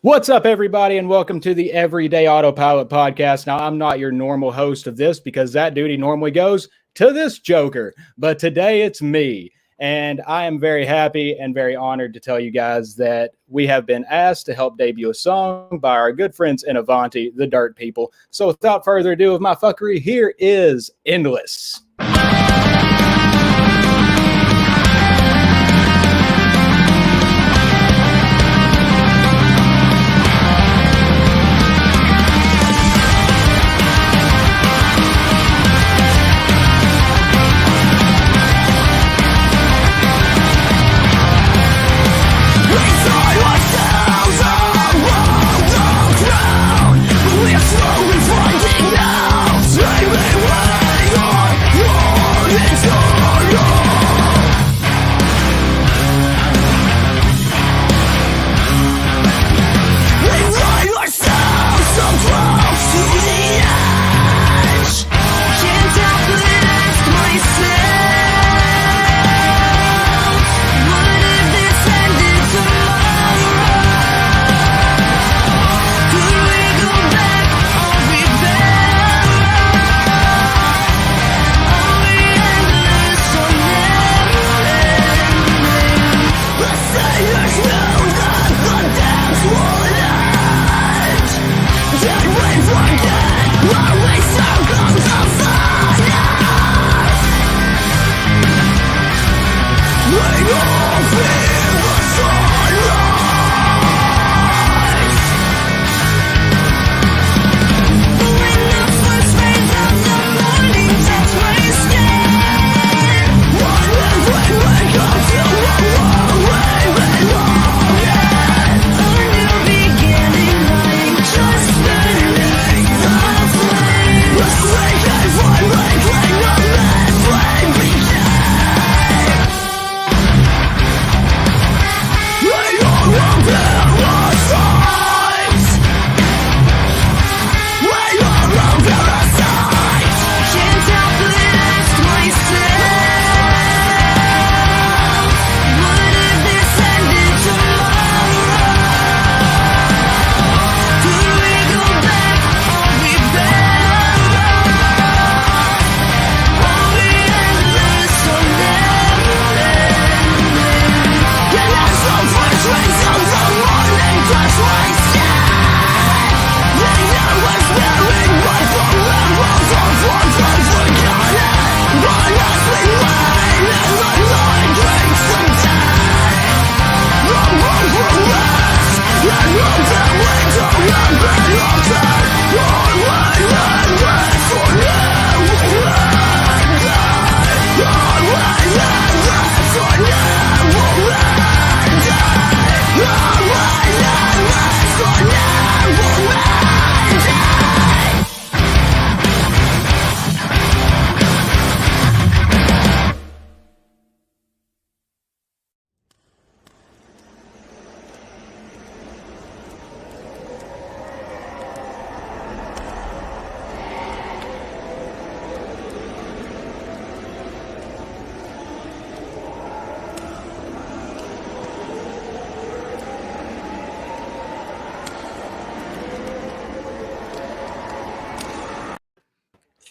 What's up, everybody, and welcome to the Everyday Autopilot podcast. Now, I'm not your normal host of this because that duty normally goes to this joker, but today it's me, and I am very happy and very honored to tell you guys that we have been asked to help debut a song by our good friends in Avanti, the Dirt People. So without further ado of my fuckery, here is Endless.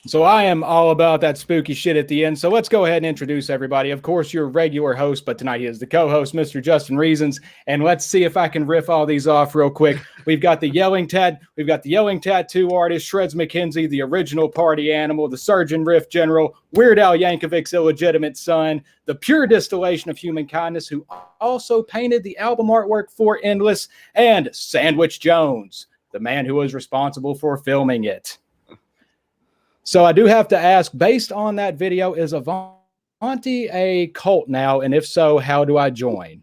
So I am all about that spooky shit at the end. So let's go ahead and introduce everybody. Of course, your regular host, but tonight he is the co-host, Mr. Justin Reasons. And let's see if I can riff all these off real quick. We've got the yelling tattoo artist, Shreds McKenzie, the original party animal, the surgeon riff general, Weird Al Yankovic's illegitimate son, the pure distillation of human kindness, who also painted the album artwork for Endless, and Sandwich Jones, the man who was responsible for filming it. So I do have to ask, based on that video, is Avanti a cult now? And if so, how do I join?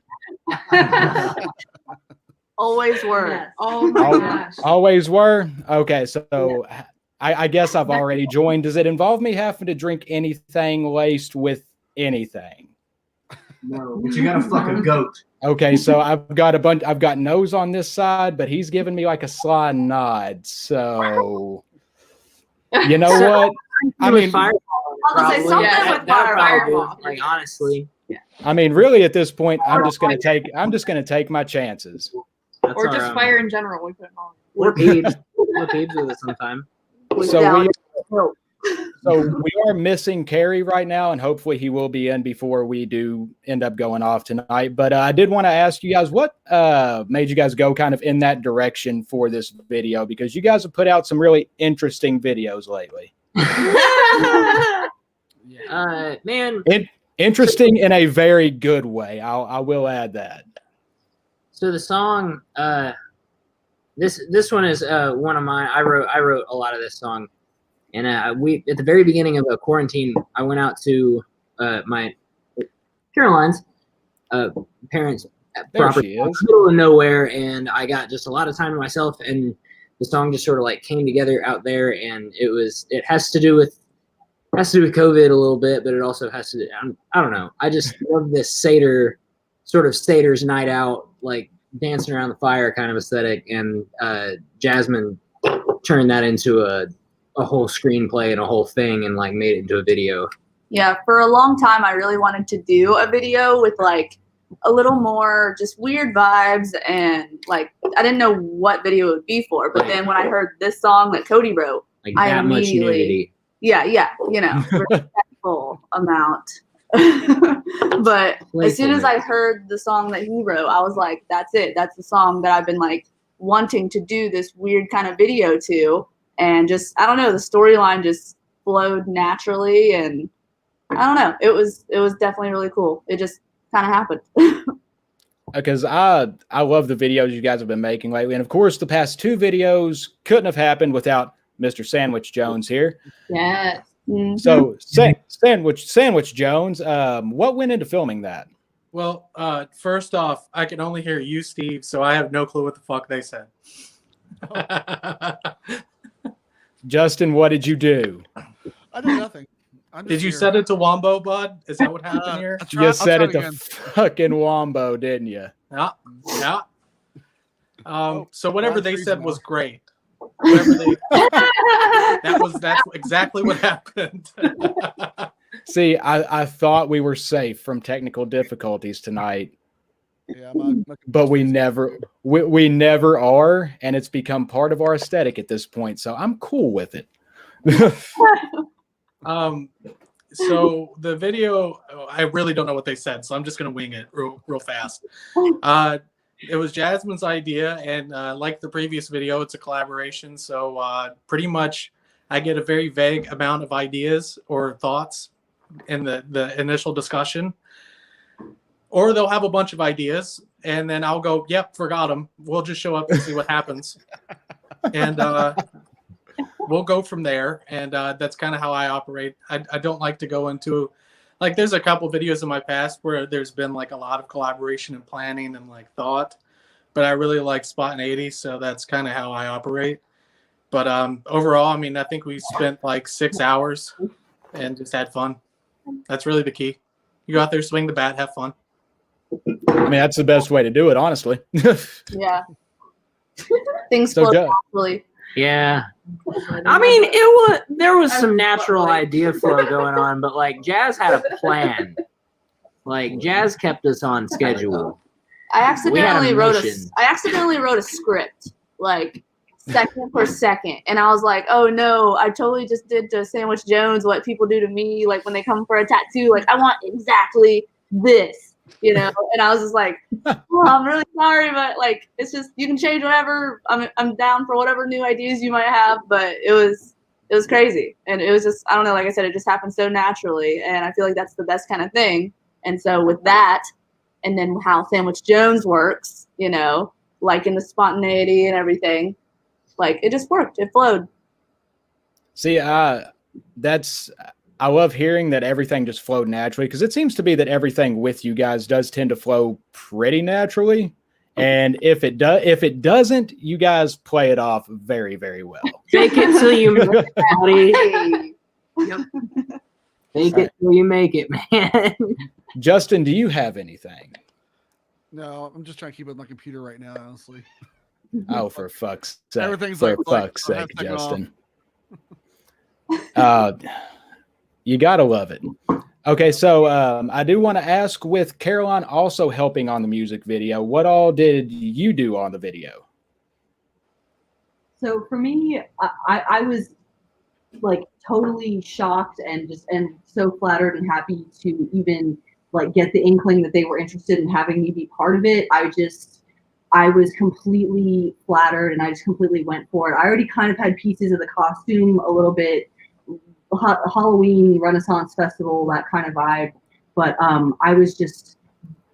Always were. Oh my gosh. Always were? Okay, so yeah. I guess I've already joined. Does it involve me having to drink anything laced with anything? No, but you gotta fuck a goat. Okay, so I've got nose on this side, but he's giving me like a sly nod. So... You know what? I mean, I'll say something with fireball. Like honestly, I mean, really, at this point, I'm just gonna take my chances. That's or our, just fire in general. We put it on. Or Peebs. We'll Peebs with it sometime. So we are missing Carrie right now, and hopefully he will be in before we do end up going off tonight. But I did want to ask you guys what made you guys go kind of in that direction for this video, because you guys have put out some really interesting videos lately. Man. Interesting in a very good way. I will add that. So the song, this one is one of mine. I wrote a lot of this song. And we, at the very beginning of the quarantine, I went out to my Caroline's parents' property in the middle of nowhere, and I got just a lot of time to myself. And the song just sort of like came together out there, and it has to do with COVID a little bit, but it also has to. I don't know. I just love this Satyrs night out, like dancing around the fire kind of aesthetic, and Jasmine turned that into a whole screenplay and a whole thing and like made it into a video. Yeah, for a long time I really wanted to do a video with like a little more just weird vibes, and like I didn't know what video it would be for, but then when I heard this song that Cody wrote, like I that much nudity. Yeah, you know, respectful amount. But as soon as I heard the song that he wrote, I was like, that's it. That's the song that I've been like wanting to do this weird kind of video to. And just, I don't know, the storyline just flowed naturally, and I don't know, it was definitely really cool. It just kind of happened. Because I love the videos you guys have been making lately, and of course the past two videos couldn't have happened without Mr. Sandwich Jones here. Yes. Mm-hmm. So Sandwich Jones, what went into filming that? Well, first off, I can only hear you, Steve, so I have no clue what the fuck they said. Justin, what did you do? I did nothing. Did you set it to Wombo, bud? Is that what happened here? You set it to fucking Wombo, didn't you? Yeah. So whatever they said was great. That's exactly what happened. See, I thought we were safe from technical difficulties tonight. Yeah, but we never are, and it's become part of our aesthetic at this point, so I'm cool with it. So the video, I really don't know what they said, so I'm just gonna wing it real fast. It was Jasmine's idea, and like the previous video, it's a collaboration, so pretty much I get a very vague amount of ideas or thoughts in the initial discussion. Or they'll have a bunch of ideas, and then I'll go, yep, forgot them. We'll just show up and see what happens. And we'll go from there. And that's kind of how I operate. I don't like to go into, like, there's a couple videos in my past where there's been, like, a lot of collaboration and planning and, like, thought. But I really like spontaneity, so that's kind of how I operate. But overall, I mean, I think we spent, like, 6 hours and just had fun. That's really the key. You go out there, swing the bat, have fun. I mean, that's the best way to do it, honestly. Yeah. Things flow naturally. Yeah. I mean, there was some natural idea flow going on, but like Jazz had a plan. Like Jazz kept us on schedule. I accidentally wrote a script, like second per second, and I was like, oh no, I totally just did to Sandwich Jones what people do to me, like when they come for a tattoo. Like I want exactly this. You know, and I was just like, well, I'm really sorry, but like, it's just, you can change whatever. I'm down for whatever new ideas you might have, but it was crazy. And it was just, I don't know, like I said, it just happened so naturally. And I feel like that's the best kind of thing. And so with that, and then how Sandwich Jones works, you know, like in the spontaneity and everything, like it just worked. It flowed. See, I love hearing that everything just flowed naturally, because it seems to be that everything with you guys does tend to flow pretty naturally. And if it doesn't, you guys play it off very, very well. Fake it till you make it, buddy. Yep. Fake it till you make it, man. Justin, do you have anything? No, I'm just trying to keep it on my computer right now, honestly. Oh, for fuck's sake. Everything's for like, fuck's sake, Justin. You gotta love it. Okay, so I do want to ask, with Caroline also helping on the music video, what all did you do on the video? So for me, I was like totally shocked and so flattered and happy to even like get the inkling that they were interested in having me be part of it. I was completely flattered and I just completely went for it. I already kind of had pieces of the costume a little bit, Halloween, Renaissance Festival, that kind of vibe. But I was just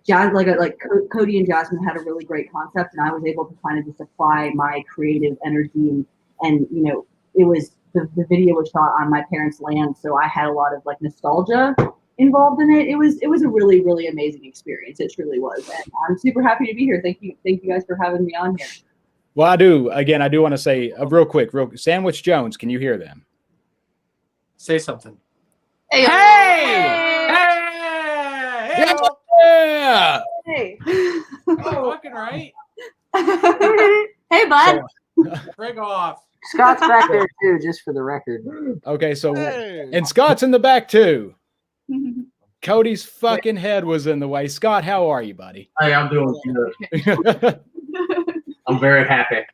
Cody and Jasmine had a really great concept, and I was able to kind of just apply my creative energy and you know, it was the video was shot on my parents' land, so I had a lot of like nostalgia involved in it. It was a really, really amazing experience. It truly was, and I'm super happy to be here. Thank you guys for having me on here. Well, I do want to say real quick, Sandwich Jones, can you hear them? Say something. Hey! Yeah! Hey! Oh, fucking right. Hey, bud. Frig off. Scott's back there too, just for the record. Okay, so Hey. and Scott's in the back too. Cody's fucking head was in the way. Scott, how are you, buddy? Hey, I'm doing good. I'm very happy.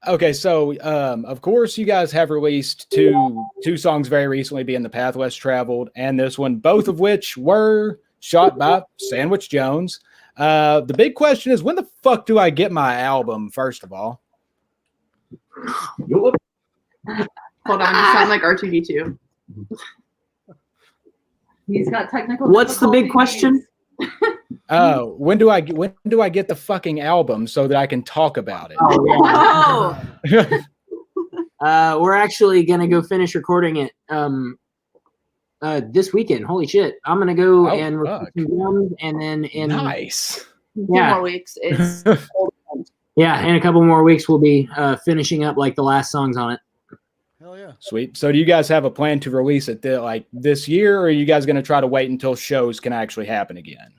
Okay, so of course you guys have released two songs very recently, being The Path Less Traveled and this one, both of which were shot by Sandwich Jones. The big question is, when the fuck do I get my album, first of all? Hold on, you sound like R2D2. He's got technical. What's the big question? When do I get the fucking album so that I can talk about it? Oh, yeah. We're actually gonna go finish recording it this weekend. Holy shit! I'm gonna go and record some drums, and then in nice. 2 more weeks. It's yeah, in a couple more weeks we'll be finishing up like the last songs on it. Hell yeah. Sweet. So do you guys have a plan to release it this year, or are you guys going to try to wait until shows can actually happen again?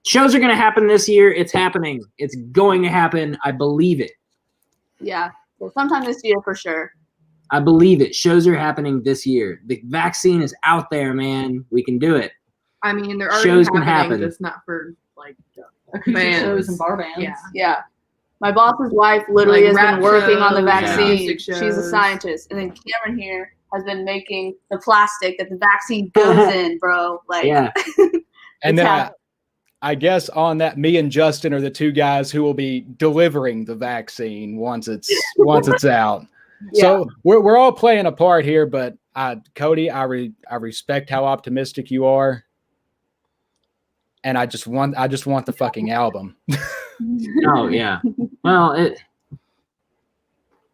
Shows are going to happen this year. It's happening. It's going to happen. I believe it. yeah, sometime this year for sure. I believe it. Shows are happening this year. The vaccine is out there, man. We can do it. I mean, they're already Shows can happening, happen. just not for like acoustic bands. shows and bar bands. Yeah. Yeah. My boss's wife literally Like has been rap working on the shows, vaccine. acoustic She's a shows. scientist. And then Cameron here has been making the plastic that the vaccine goes in, bro. Like, Yeah. And It's then I guess on that, me and Justin are the two guys who will be delivering the vaccine once it's out. Yeah. So we're all playing a part here, but Cody, I respect how optimistic you are, and I just want the fucking album. Oh yeah. Well,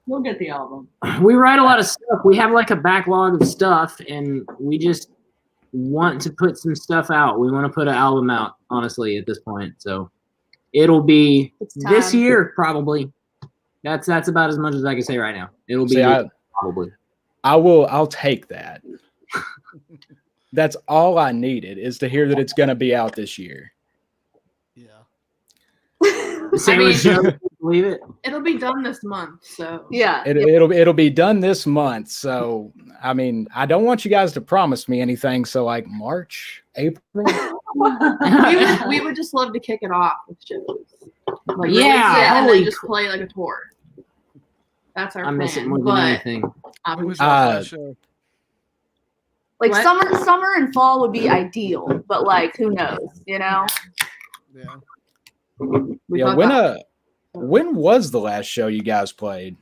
We'll get the album. we write a lot of stuff. We have like a backlog of stuff, and we just want to put some stuff out. We want to put an album out, honestly, at this point. So it'll be It's this time. year, probably. That's about as much as I can say right now. It'll be probably. I'll take that. That's all I needed, is to hear that it's going to be out this year. Yeah. Sandwich Jones, believe it. It'll be done this month, so Yeah. It'll be done this month. So I mean, I don't want you guys to promise me anything. So like March, April. we would just love to kick it off with shows. Like Yeah, release it and holy then just play like a tour. That's our I miss it plan. more than But anything. When was obviously, your last show? Like What? summer and fall would be ideal, but like who knows, you know? Yeah. we Yeah. thought When was the last show you guys played?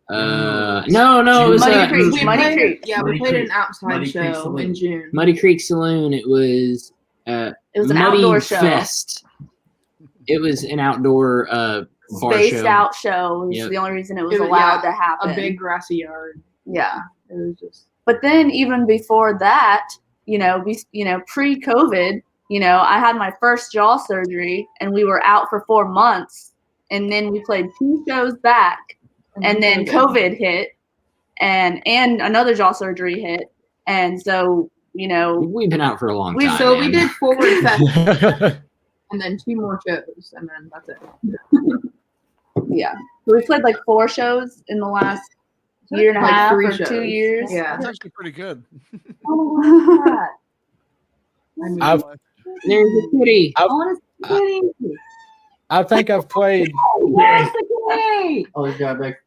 No, it was Muddy Creek. we Muddy played, Creek. Yeah, Muddy we played Creek. an outside Muddy Creek show Saloon. in June. Muddy Creek Saloon. It was It was an Muddy outdoor show. Fest. It was an outdoor bar Spaced show. out show. It's Yep. the only reason it was It was- allowed yeah, to happen. A big grassy yard. Yeah. It was just But then even before that, pre-COVID, I had my first jaw surgery and we were out for 4 months, and then we played 2 shows back, and then COVID hit, and another jaw surgery hit, and so We've been out for a long time. So man. we did Forward Fest and then 2 more shows, and then that's it. yeah. We played like 4 shows in the last year and a Like half 3 or shows. 2 years. Yeah. That's actually pretty good. Oh my God. I've There's a kitty. I want to see kitty. I think I've played. Where's the kitty? Oh, this guy back.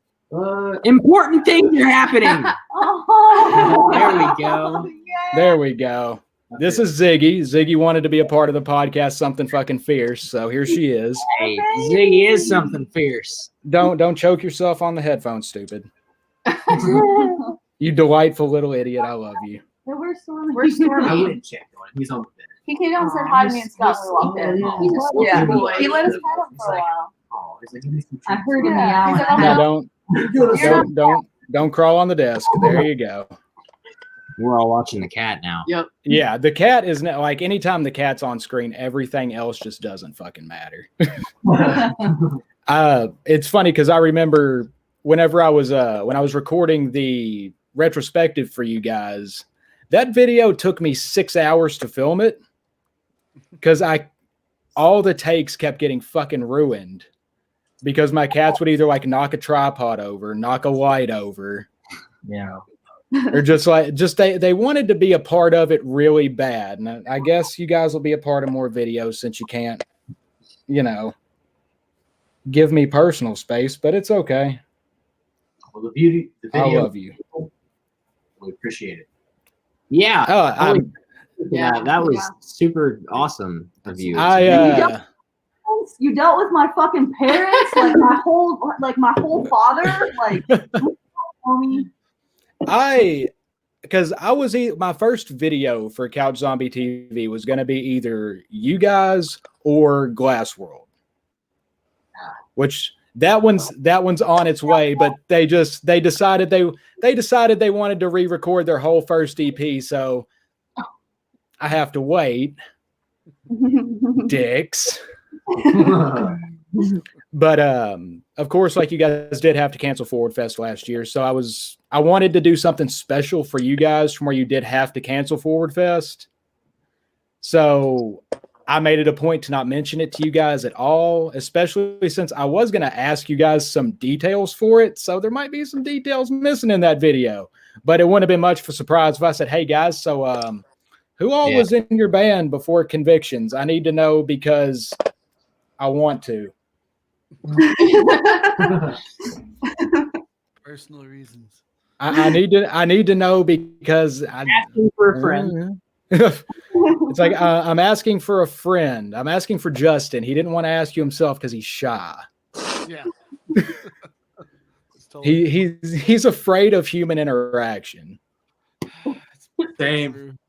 Important things are happening. Oh, There we go. There we go. This is Ziggy. Ziggy wanted to be a part of the podcast, something fucking fierce. So here she is. Hey, Ziggy is something fierce. Don't choke yourself on the headphones, stupid. You delightful little idiot. I love you. Where's Stormy? Where's Stormy? I wouldn't check on him. He's on the bed. He came down and said hi to me and Scott when we walked in. He's a sweet Yeah, boy. he let us pet him for a while. Oh, he's like, he needs some I heard him Yeah, he's meowing. like, No, don't crawl on the desk. There you go. We're all watching the cat now. Yep. Yeah, the cat is not like anytime the cat's on screen, everything else just doesn't fucking matter. It's funny because I remember whenever I was when I was recording the retrospective for you guys, that video took me 6 hours to film it because all the takes kept getting fucking ruined because my cats would either like knock a tripod over, knock a light over. Yeah. Or they wanted to be a part of it really bad. And I guess you guys will be a part of more videos since you can't, give me personal space, but it's okay. Well, the video, I love you. We appreciate it. Yeah. Oh, Yeah, that was super awesome of you. You dealt with my fucking parents, like my whole father, like. Because I was my first video for Couch Zombie TV was going to be either you guys or Glass World, which that one's on its way. But they decided they wanted to re-record their whole first EP, so I have to wait. Dicks. But of course, like you guys did have to cancel Forward Fest last year, so I wanted to do something special for you guys from where you did have to cancel Forward Fest. So I made it a point to not mention it to you guys at all, especially since I was going to ask you guys some details for it. So there might be some details missing in that video, but it wouldn't have been much of a surprise if I said, "Hey guys, so who all was in your band before Convictions? I need to know because I want to." Personal reasons. I need to know because I'm asking for a friend. It's like I'm asking for a friend. I'm asking for Justin. He didn't want to ask you himself because he's shy. Yeah. He's afraid of human interaction. Same.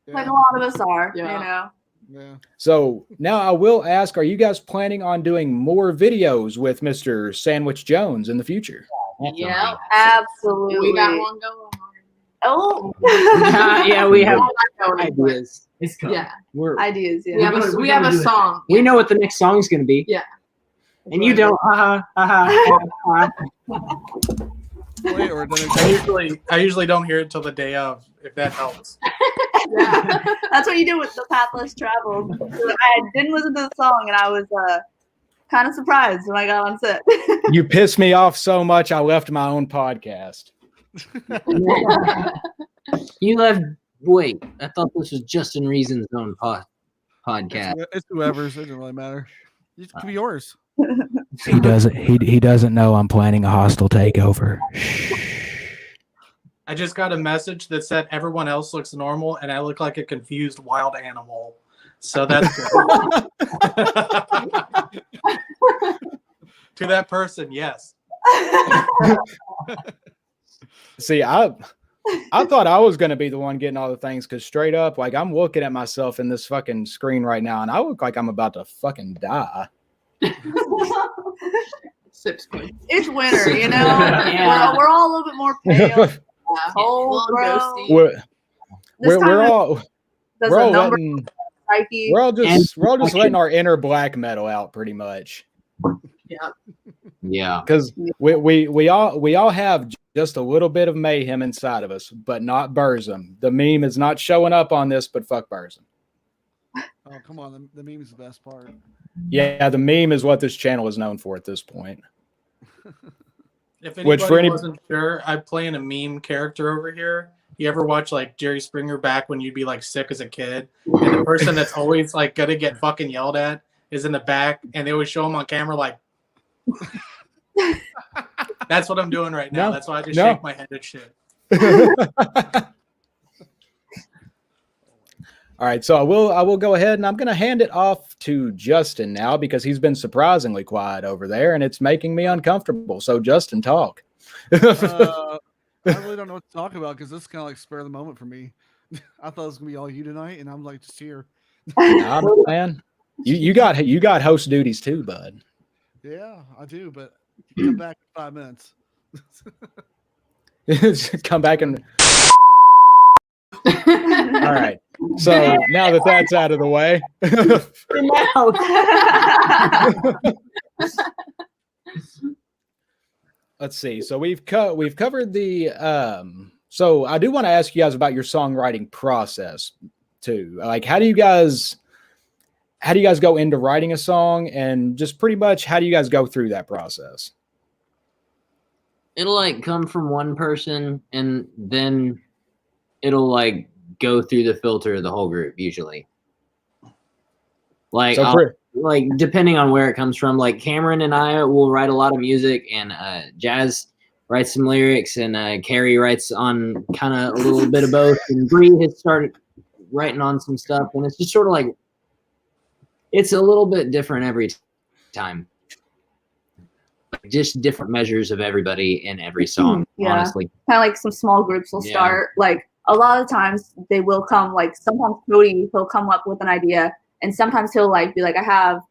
Like a lot of us are, Yeah. So now I will ask, are you guys planning on doing more videos with Mr. Sandwich Jones in the future? Yeah, absolutely. We got one going. Oh, Yeah, we have ideas. It's coming. Yeah. ideas. We Yeah. have a song. We know what the next song is going to be. Yeah. And you don't. Wait, or then I usually don't hear it till the day of, if that helps. Yeah. That's what you do with the Path Less Traveled. I didn't listen to the song, and I was kind of surprised when I got on set. You pissed me off so much, I left my own podcast. You left. Wait, I thought this was Justin Reason's own podcast. it's whoever's. It doesn't really matter. It could be yours. He doesn't know I'm planning a hostile takeover. I just got a message that said everyone else looks normal and I look like a confused wild animal. So that's good. To that person, yes. See, I thought I was going to be the one getting all the things because straight up, like I'm looking at myself in this fucking screen right now and I look like I'm about to fucking die. Sips good. It's winter, you know. Yeah. We're all a little bit more pale. Cold, bro. We're all psyche. we're all just letting our inner black metal out pretty much. Yeah. Because we all have just a little bit of mayhem inside of us, but not Burzum. The meme is not showing up on this, but fuck Burzum. Oh, come on. The meme is the best part. Yeah, the meme is what this channel is known for at this point. If Which anybody for wasn't sure, I'm playing a meme character over here. You ever watch like Jerry Springer back when you'd be like sick as a kid, and the person that's always like gonna get fucking yelled at is in the back, and they always show him on camera like. That's what I'm doing right now. That's why I just shake my head and shit. All right, so I will go ahead and I'm going to hand it off to Justin now because he's been surprisingly quiet over there and it's making me uncomfortable. So Justin, talk. I really don't know what to talk about because this is kind of like spur of the moment for me. I thought it was gonna be all you tonight, and I'm like just here. Nah, man, you got host duties too, bud. Yeah, I do, but come back in 5 minutes. Come back and. All right. So now that that's out of the way, let's see. So we've covered the. So I do want to ask you guys about your songwriting process too. Like, how do you guys go into writing a song, and just pretty much how do you guys go through that process? It'll like come from one person, and then it'll like go through the filter of the whole group usually. Like, like depending on where it comes from, like Cameron and I will write a lot of music, and Jazz writes some lyrics, and Carrie writes on kind of a little bit of both, and Bree has started writing on some stuff, and it's just sort of like, it's a little bit different every time. Just different measures of everybody in every song, honestly. Kind of like some small groups will start. Like a lot of times they will come, like sometimes Cody, he'll come up with an idea, and sometimes he'll like be like, I have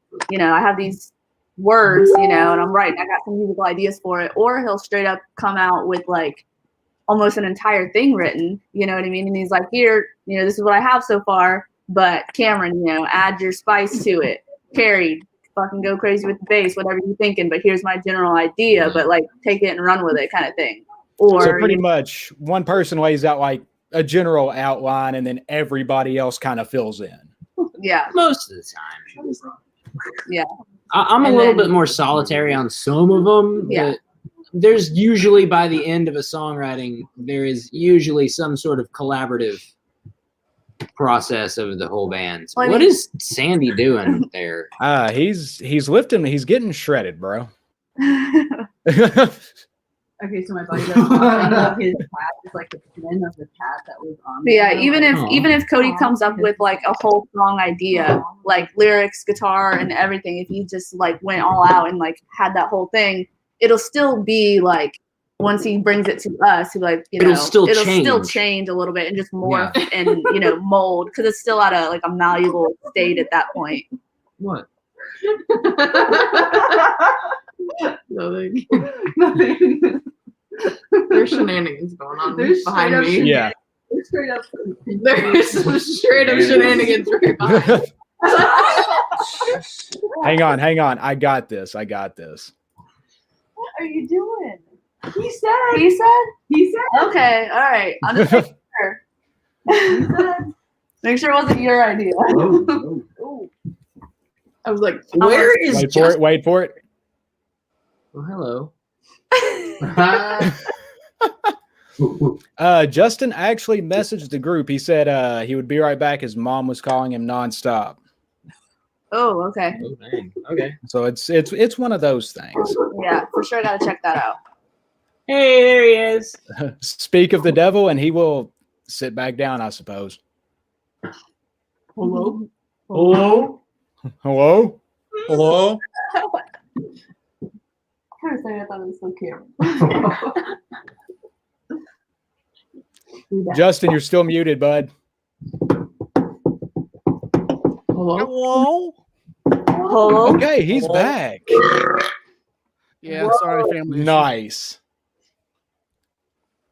these words, and I'm writing, I got some musical ideas for it. Or he'll straight up come out with like almost an entire thing written, you know what I mean? And he's like, here, this is what I have so far, but Cameron, add your spice to it. Carrie, fucking go crazy with the bass, whatever you're thinking, but here's my general idea, but like take it and run with it kind of thing. Or so pretty much one person lays out like a general outline and then everybody else kind of fills in. Yeah. Most of the time. Yeah. I'm a little bit more solitary on some of them. Yeah. But there's usually, by the end of a songwriting, there is usually some sort of collaborative process of the whole band. So what is Sandy doing there? He's lifting, he's getting shredded, bro. Okay, so my buddy does his cat is like the pin of the cat that was on. Yeah, even if Cody comes up with like a whole song idea, like lyrics, guitar, and everything, if he just like went all out and like had that whole thing, it'll still be like, once he brings it to us, like it'll still change a little bit and just morph and mold, because it's still at a malleable state at that point. What? Nothing. There's shenanigans going on behind me. Yeah. There's some straight up shenanigans right behind me. Hang on. I got this. What are you doing? He said. Okay, all right. I'm just making sure. Make sure it wasn't your idea. I was like, where is Wait for it. Well, hello. Justin actually messaged the group. He said he would be right back. His mom was calling him nonstop. Oh, okay. Oh, dang. Okay. So it's one of those things. Yeah, for sure. Gotta check that out. Hey, there he is. Speak of the devil, and he will sit back down, I suppose. Hello. Hello. Hello. Hello. I thought it was so cute. Justin, you're still muted, bud. Hello. Hello. Okay, he's back. Yeah, sorry, family. Nice.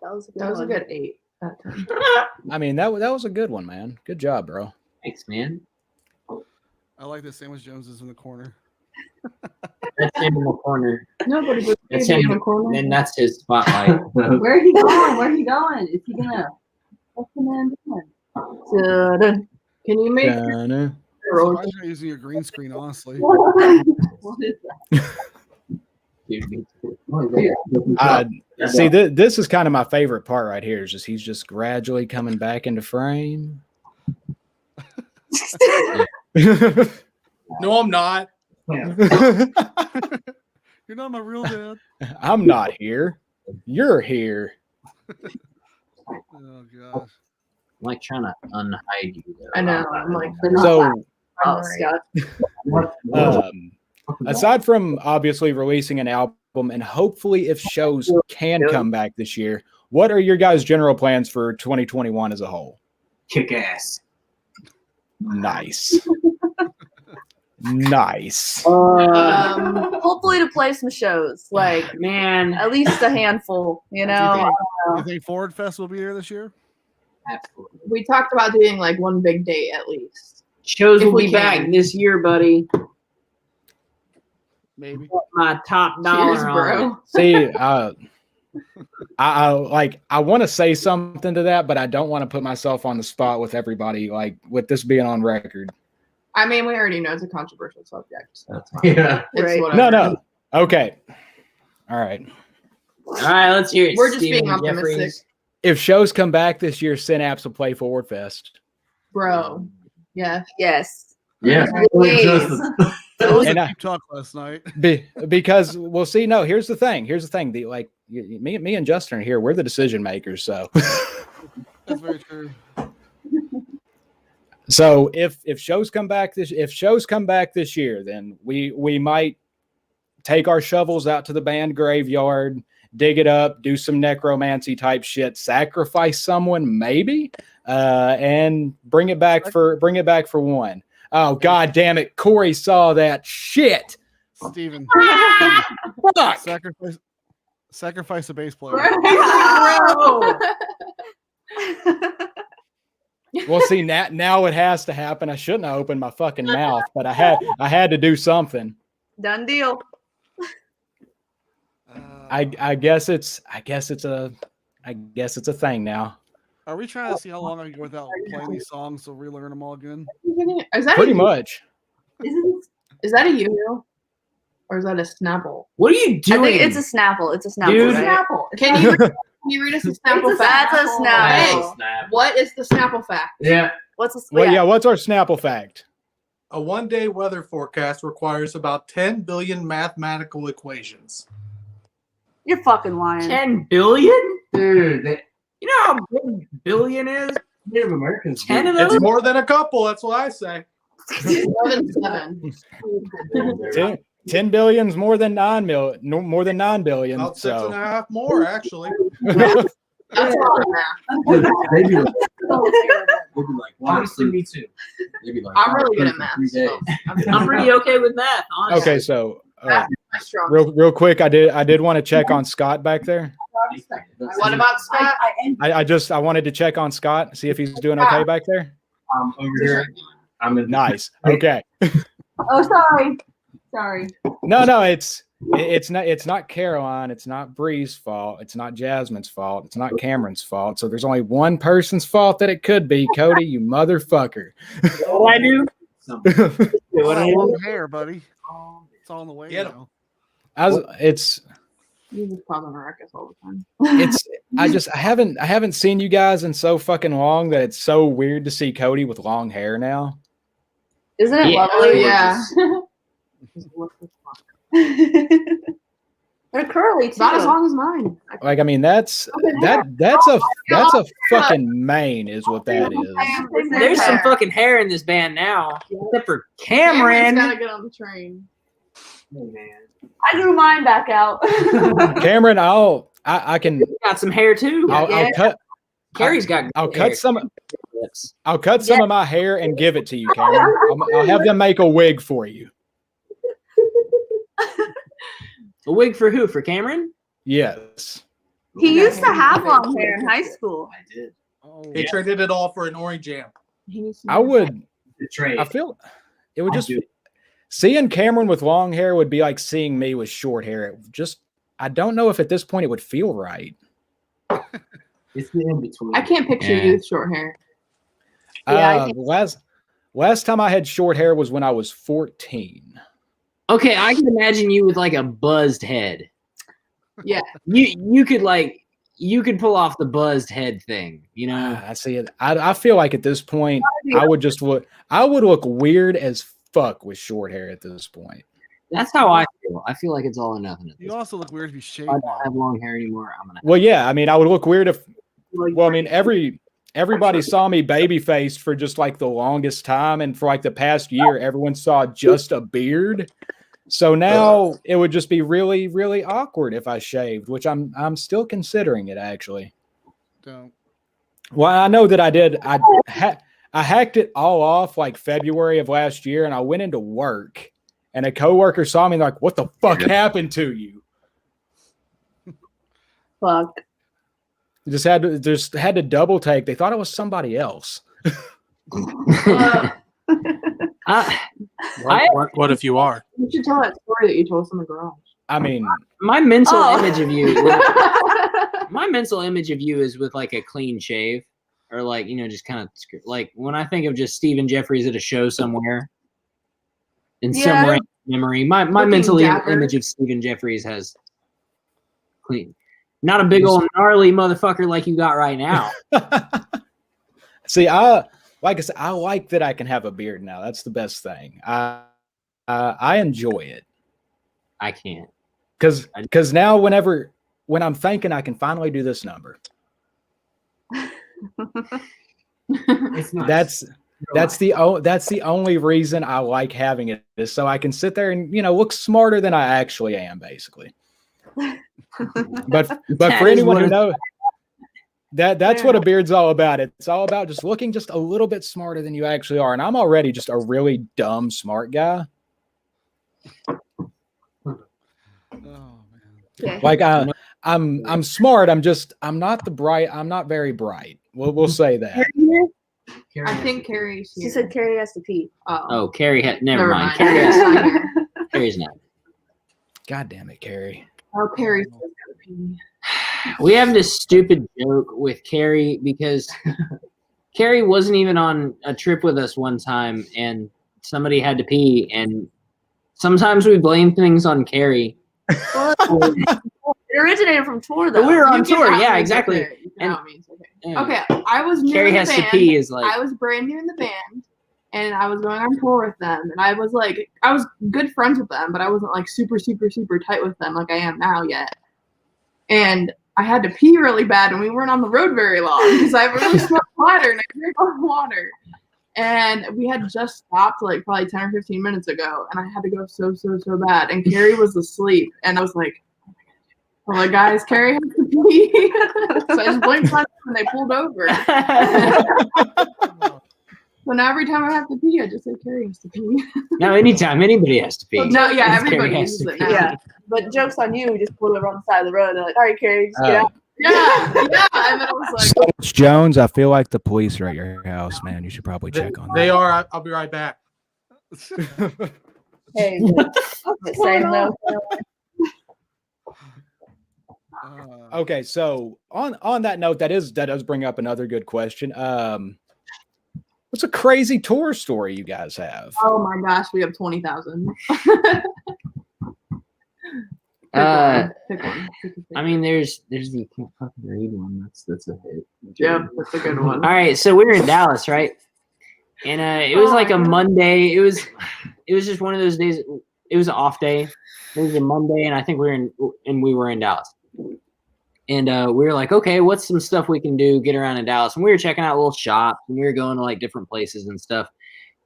That was a good 8 that time. I mean, that was a good one, man. Good job, bro. Thanks, man. I like that Sandwich Jones is in the corner. That's him in the corner. Nobody would That's be in him, the corner. and that's his spotlight. Where he going? Is he gonna? What's the man doing? Can you make? I'm surprised you're using your green screen, honestly. What is that? See, this is kind of my favorite part right here. Is just he's just gradually coming back into frame. No, I'm not. You're not my real dad. I'm not here. You're here. Oh gosh. I'm like trying to unhide you. Though. I know. I'm like, So, Scott. aside from obviously releasing an album, and hopefully if shows can come back this year, what are your guys' general plans for 2021 as a whole? Kick ass. Nice. Nice. Hopefully to play some shows, like Man, at least a handful. You know. You think Forward Fest will be there this year? absolutely. We talked about doing like one big date at least. Shows If will we be can. back this year, buddy. Maybe. Put my top dollar Cheers, on bro. it. See, I want to say something to that, but I don't want to put myself on the spot with everybody, like with this being on record. I mean, we already know it's a controversial subject. So it's fine. Yeah. It's Right. whatever. No. Okay. All right. All right, let's hear it. We're just Steven being optimistic. Jeffries. If shows come back this year, Synapse will play Forward Fest. Bro. Yeah. Yes. Yeah. Please. That was And a I- deep talk last night. Because we'll see. No, here's the thing. Me and Justin are here. We're the decision makers. So, That's very true. so if shows come back this year, then we might take our shovels out to the band graveyard, dig it up, do some necromancy type shit, sacrifice someone maybe, and bring it back for one. Oh god damn it! Corey saw that shit. Steven. Fuck. Sacrifice a bass player. Bro. Well, see now it has to happen. I shouldn't have opened my fucking mouth, but I had to do something. Done deal. I guess it's a thing now. Are we trying to see how long I can go without playing these songs to relearn them all again? Is that Pretty a, much. Is that a yo-yo? Or is that a Snapple? What are you I doing? think it's a Snapple. It's a Snapple. Dude. Right? Snapple. Can you read us a Snapple fact? That's a Snapple. Hey, what is the Snapple fact? Yeah. What's a Well, yeah. What's our Snapple fact? A one-day weather forecast requires about 10 billion mathematical equations. You're fucking lying. 10 billion? Dude, they, You know how big billion is? Native Americans. 10 of It's those? more than a couple. That's what I say. More than 7. 10 billion's more than 9 million. No, more than 9 billion. About So 6.5 more, actually. That's a lot of math. They'd be like, honestly, me too. They'd be like, I'm really good at for math. 3 days. So I'm pretty okay with math, honestly. okay, so math is my strong. real quick, I did want to check on Scott back there. What about Scott? I wanted to check on Scott, see if he's doing okay back there. Over here, I'm in. Nice. Okay. Oh, sorry. No, it's not Caroline, it's not Bree's fault, it's not Jasmine's fault, it's not Cameron's fault. So there's only one person's fault that it could be. Cody, you motherfucker. What I do? Long hair, buddy. It's all in the way Get 'em. now. It's You just call them ruckus all the time. I haven't seen you guys in so fucking long that it's so weird to see Cody with long hair now. Isn't it Yeah. Oh, lovely? yeah. They're curly too. It's not as long as mine. Like, I mean, that's a fucking mane is what that is. There's some fucking hair in this band now, except for Cameron's Cameron. gotta get on the train. Oh, man. I grew mine back out. Cameron, I can Got some hair too. I'll cut Carrie's got. I'll good cut hair. some Lips. of my hair and give it to you, Cameron. I'll have them make a wig for you. A wig for who? For Cameron? Yes. He used to have long hair in high school. I did. Oh, They traded it all for an orange jam. He needs to I would The trade. I feel it would I'll just do it. seeing Cameron with long hair would be like seeing me with short hair. It just I don't know if at this point it would feel right. It's the in between. I can't picture Yeah. you with short hair. Yeah, I Last time I had short hair was when I was 14. Okay, I can imagine you with like a buzzed head. Yeah. You could pull off the buzzed head thing, you know. I see it. I feel like at this point, I would look weird as fuck with short hair at this point. That's how I feel. I feel like it's all or nothing. You also look weird if you shave. I don't have long hair anymore. Well, yeah. I mean, I would look weird if. Well, I mean, everybody saw me baby faced for just like the longest time, and for like the past year, everyone saw just a beard. So now it would just be really, really awkward if I shaved, which I'm still considering it actually. Don't. Well, I know that I did. I hacked it all off like February of last year, and I went into work, and a coworker saw me and they're like, "What the fuck happened to you?" Fuck. Just had to double take. They thought it was somebody else. What if you are? You should tell that story that you told us in the garage. I mean, my mental image of you. My mental image of you is with like a clean shave, or like, you know, just kind of like when I think of just Stephen Jeffries at a show somewhere in some random memory. My mental image of Stephen Jeffries has clean, not a big old gnarly motherfucker like you got right now. See, like I said, I like that I can have a beard now. That's the best thing. I enjoy it. I can't. Because now when I'm thinking I can finally do this number. It's nice. That's the only reason I like having it, is so I can sit there and, you know, look smarter than I actually am, basically. But for anyone who knows, that's what a beard's all about. It's all about just looking just a little bit smarter than you actually are. And I'm already just a really dumb smart guy. Oh man. Okay. Like I'm smart. I'm not very bright. We'll say that. I think Carrie. She said Carrie has to pee. Oh, Carrie had never mind. Carrie's not. God damn it, Carrie. Oh, Carrie's gotta pee. We have this stupid joke with Carrie because Carrie wasn't even on a trip with us one time, and somebody had to pee, and sometimes we blame things on Carrie. It originated from tour, though. But we were on tour, yeah, exactly. Okay, I was new Carrie in the has band. to pee is like, I was brand new in the band, and I was going on tour with them, and I was good friends with them, but I wasn't like super, super, super tight with them like I am now yet. And I had to pee really bad, and we weren't on the road very long because I have a really small bladder and I drink a lot of water. And we had just stopped like probably 10 or 15 minutes ago, and I had to go so bad. And Carrie was asleep, and I was like, "Oh my guys, Carrie has to pee." So I just blinked on them, and they pulled over. So now every time I have to pee, I just say Carrie has to pee. No, anytime anybody has to pee. No, yeah, everybody uses it now. Yeah, but joke's on you. We just pulled over on the side of the road. They're like, "All right, Carrie, just get out." Yeah. And then I was like, It's Jones, I feel like the police are at your house, man. You should probably check on They that. are. I'll be right back. Hey, same though. Okay, so on that note, that does bring up another good question. What's a crazy tour story you guys have? oh my gosh, we have 20,000. Pick one. I mean, there's the can't fucking read one. That's a hit. Yep, that's a good one. All right, so we were in Dallas, right? And it was like a Monday. It was just one of those days. It was an off day. It was a Monday, and I think we were in Dallas. And we were like, okay, what's some stuff we can do, get around in Dallas? And we were checking out little shops, and we were going to like different places and stuff.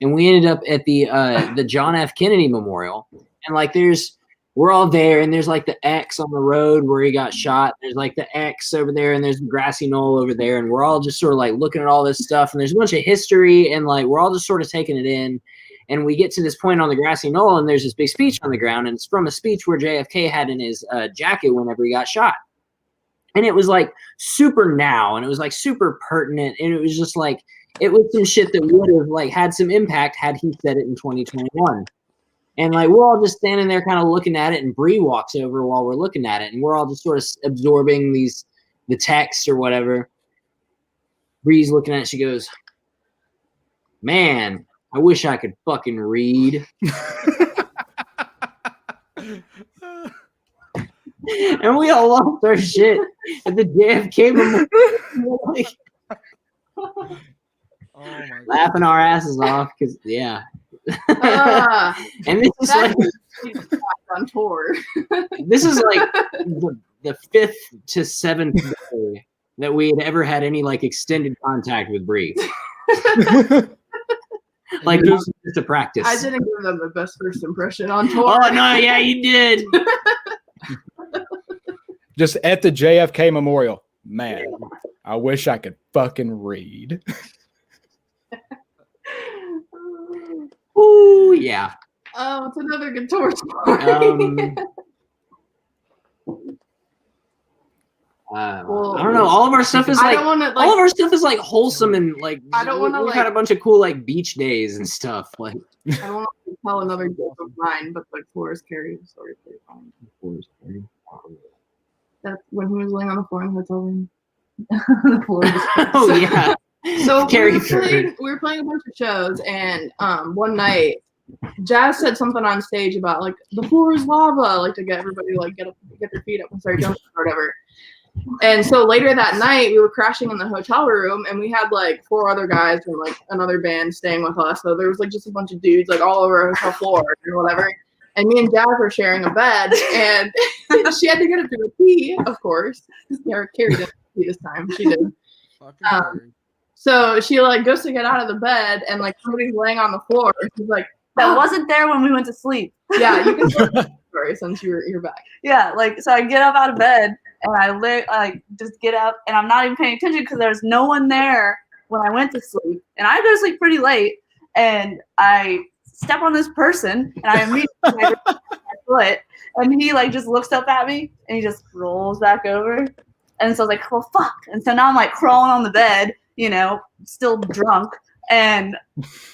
And we ended up at the John F. Kennedy Memorial. And like we're all there, and there's like the X on the road where he got shot. There's like the X over there, and there's the grassy knoll over there. And we're all just sort of like looking at all this stuff. And there's a bunch of history, and like we're all just sort of taking it in. And we get to this point on the grassy knoll, and there's this big speech on the ground. And it's from a speech where JFK had in his jacket whenever he got shot. And it was like super now, and it was like super pertinent, and it was just like it was some shit that would have like had some impact had he said it in 2021. And like we're all just standing there kind of looking at it, and Bree walks over while we're looking at it, and we're all just sort of absorbing the text or whatever. Bree's looking at it, she goes, "Man, I wish I could fucking read." And we all lost our shit at the JFK Memorial. Oh my God. Laughing our asses off because and this is That like on tour. this is like the 5th to 7th day that we had ever had any like extended contact with Bree. Like just to practice. I didn't give them the best first impression on tour. Oh no, yeah, you did. Just at the JFK Memorial. Man, I wish I could fucking read. Ooh, yeah. Oh, it's another good tour story. I don't know. All of our stuff is like all of our stuff is like wholesome and like I don't want to we've had a bunch of cool like beach days and stuff. Like I don't want to tell another joke of mine, but like Forrest Carey story. That's when he was laying on the floor in the hotel room. The floor was oh yeah. So Carey we were playing a bunch of shows, and one night Jazz said something on stage about like the floor is lava, like to get everybody like get their feet up and start jumping or whatever. And so later that night, we were crashing in the hotel room, and we had like 4 other guys from like another band staying with us. So there was like just a bunch of dudes like all over our hotel floor or whatever. And me and Jazz were sharing a bed, and she had to get up to a pee, of course. Carrie didn't pee this time. She did. So she like goes to get out of the bed, and like somebody's laying on the floor. She's like, That wasn't there when we went to sleep. "Yeah, you can tell the story since you're back." Yeah, like so I get up out of bed and I just get up and I'm not even paying attention because there's no one there when I went to sleep. And I go to sleep pretty late and I step on this person and I immediately my foot and he like just looks up at me and he just rolls back over. And so I was like, well, fuck. And so now I'm like crawling on the bed, you know, still drunk. And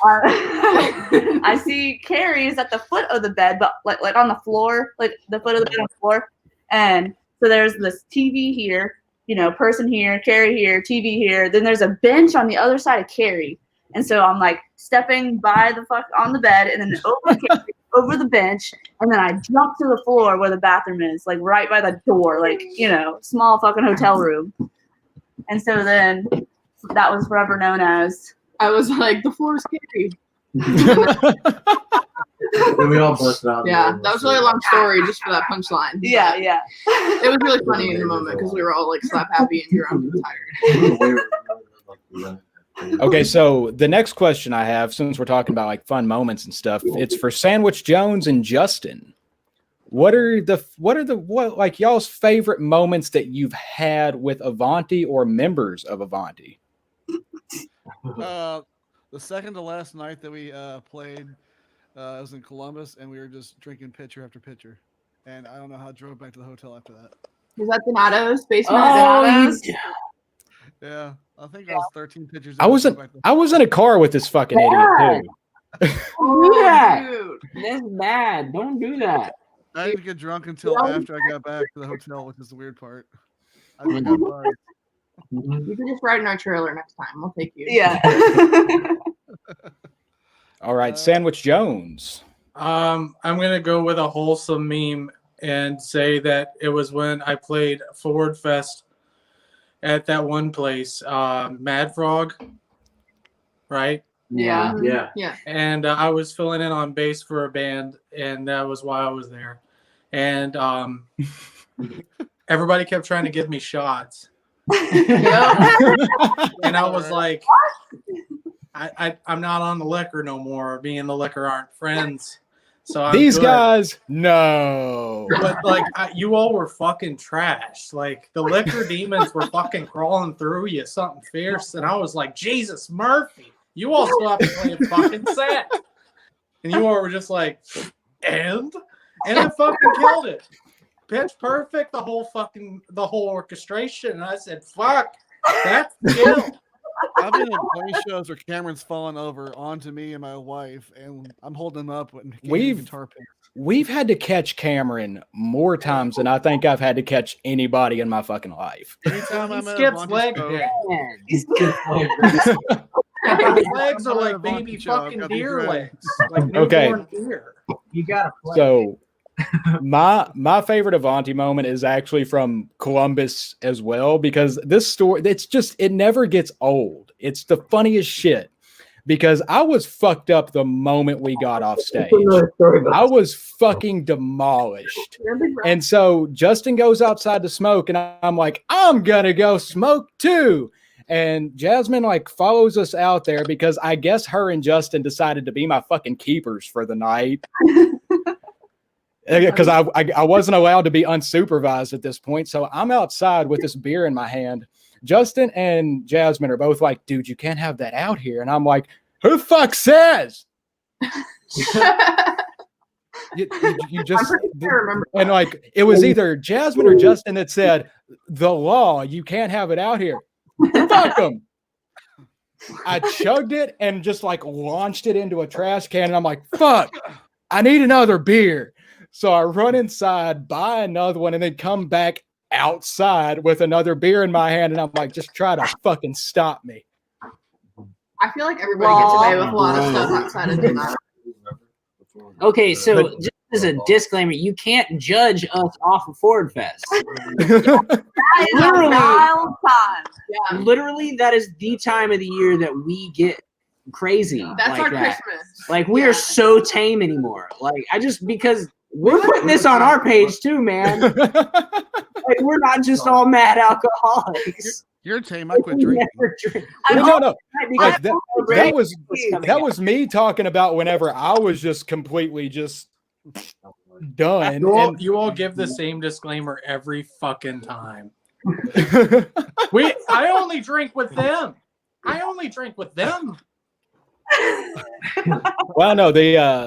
I see Carrie is at the foot of the bed, but like on the floor, like the foot of the bed on the floor. And so there's this TV here, you know, person here, Carrie here, TV here. Then there's a bench on the other side of Carrie. And so I'm like stepping by the fuck on the bed and then over Carrie, over the bench. And then I jump to the floor where the bathroom is, like right by the door, like, you know, small fucking hotel room. And so then that was forever known as. I was like, the floor is Carrie. And we all busted out. Yeah, that was really a long story just for that punchline. Yeah. It was really funny in the moment because we were all like slap happy and drunk and tired. Okay, so the next question I have, since we're talking about like fun moments and stuff, it's for Sandwich Jones and Justin. What are like y'all's favorite moments that you've had with Avanti or members of Avanti? The second to last night that we played, I was in Columbus, and we were just drinking pitcher after pitcher. And I don't know how I drove back to the hotel after that. Was that Donato's basement? Donato's? Yeah, I think I was 13 pitchers. I was in a car with this fucking idiot too. Oh, that's bad. Don't do that. I didn't get drunk until after I got back to the hotel, which is the weird part. I just got bars. You can just ride in our trailer next time. We'll take you. Yeah. All right, Sandwich Jones. I'm gonna go with a wholesome meme and say that it was when I played Forward Fest at that one place, Mad Frog, right? Yeah. And I was filling in on bass for a band, and that was why I was there. And everybody kept trying to give me shots. And I was like, I'm not on the liquor no more. Me and the liquor aren't friends. So these guys, no. But like you all were fucking trash. Like the liquor demons were fucking crawling through you, something fierce. And I was like, Jesus Murphy, you all stopped playing fucking set. And you all were just like, and I fucking killed it. Pitch perfect, the whole orchestration. And I said, fuck, that's kill. I've been in 20 shows where Cameron's fallen over onto me and my wife, and I'm holding him up and guitar picks. We've had to catch Cameron more times than I think I've had to catch anybody in my fucking life. Anytime I'm skips at leg show, day. His legs are like baby fucking deer legs. Like newborn deer. You gotta play. So My favorite Avanti moment is actually from Columbus as well, because this story, it never gets old. It's the funniest shit, because I was fucked up the moment we got off stage. I was fucking demolished. And so Justin goes outside to smoke, and I'm like, I'm gonna go smoke too. And Jasmine like follows us out there because I guess her and Justin decided to be my fucking keepers for the night. Because I wasn't allowed to be unsupervised at this point. So I'm outside with this beer in my hand. Justin and Jasmine are both like, dude, you can't have that out here. And I'm like, who the fuck says? you just, and like, it was either Jasmine or Justin that said, the law, you can't have it out here. Fuck them. I chugged it and just like launched it into a trash can. And I'm like, fuck, I need another beer. So I run inside, buy another one, and then come back outside with another beer in my hand. And I'm like, just try to fucking stop me. I feel like everybody gets away with a lot of stuff outside of the Okay, so just as a disclaimer, you can't judge us off of Ford Fest. Literally, that is the time of the year that we get crazy. That's like our that. Christmas. Like, we are so tame anymore. Like, because we're putting this on our page too, man. Like, we're not just all mad alcoholics. You're tame. I quit drinking. No. Like that was me talking about whenever I was just completely just done. You all give the same disclaimer every fucking time. I only drink with them. Well, no, the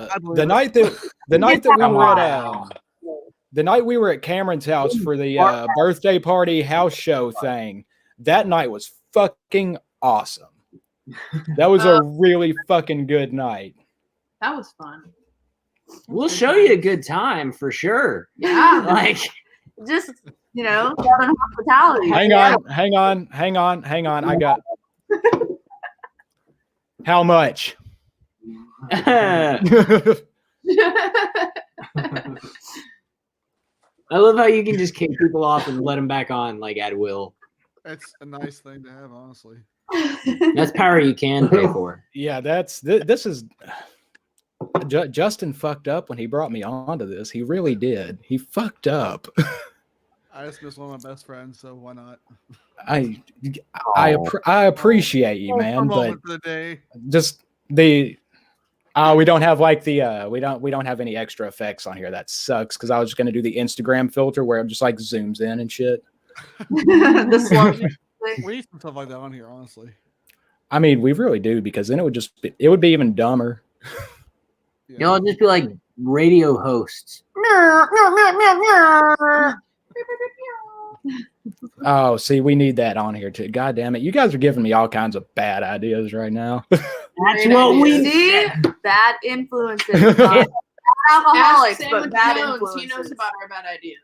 night we were at Cameron's house for the birthday party house show thing, that night was fucking awesome. That was a really fucking good night. That was fun. We'll show you a good time for sure. Yeah. Like, just, Southern hospitality. Hang on. I got how much? I love how you can just kick people off and let them back on like at will. That's a nice thing to have, honestly. That's power you can pay for. Yeah, this is Justin fucked up when he brought me onto this. He really did. He fucked up. I just miss one of my best friends, so why not? I appreciate you, man, but for the day. Just we don't have like we don't have any extra effects on here. That sucks, because I was just gonna do the Instagram filter where it just like zooms in and shit. The slow We need some stuff like that on here, honestly. I mean, we really do, because then it would be even dumber. Yeah. Y'all just be like radio hosts. Oh, see, we need that on here too. God damn it. You guys are giving me all kinds of bad ideas right now. That's what we need. Bad influences. Alcoholics, but bad influences. He knows about our bad ideas.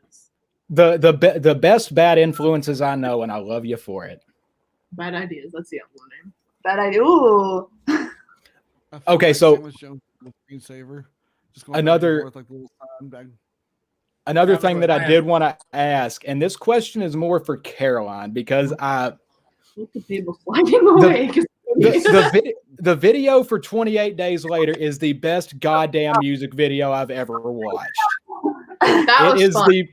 The best bad influences I know, and I love you for it. Bad ideas. That's the other name. Bad idea. Ooh. Okay, so screensaver. Another thing that I did want to ask, and this question is more for Caroline, because Look at people sliding away. The video for 28 Days Later is the best goddamn music video I've ever watched. That was fun.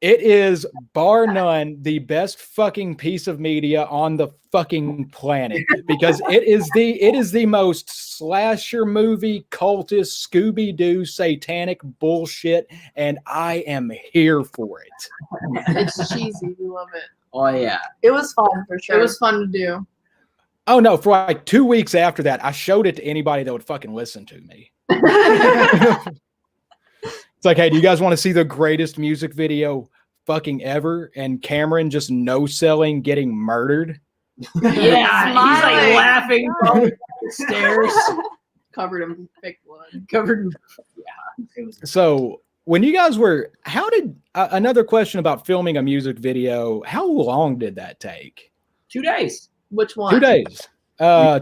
It is bar none the best fucking piece of media on the fucking planet, because it is the most slasher movie, cultist, Scooby-Doo, satanic bullshit, and I am here for it. It's cheesy. We love it. Oh yeah. It was fun for sure. It was fun to do. Oh no, for like 2 weeks after that, I showed it to anybody that would fucking listen to me. It's like, hey, do you guys want to see the greatest music video fucking ever? And Cameron just no-selling getting murdered. Yeah, he's like laughing from the stairs. Covered in fake blood. Yeah. So when you guys were, how did, another question about filming a music video, how long did that take? 2 days. Which one? 2 days.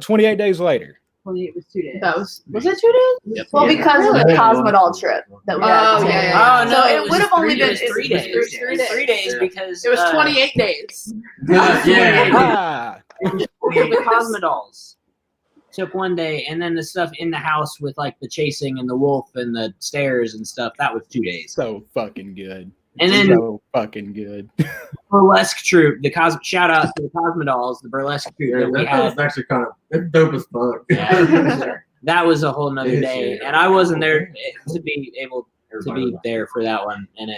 28 Days Later. 28 was 2 days. That was it 2 days? Yep. Well, because of the Cosmodol trip that we had. Oh, yeah. Oh no, So it was would have only three- been it was 3 days. It was 3 It was 3 days Yeah. because It was 28 days. Ah, the Cosmodols took 1 day, and then the stuff in the house with like the chasing and the wolf and the stairs and stuff, that was 2 days. so fucking good. And then So fucking good. burlesque troupe, shout out to the Cosmodols, the burlesque troupe that we had. That's actually kind of it's dope as fuck. Yeah. That was a whole nother It is, day, yeah. and I wasn't there to be able to be there for that one, and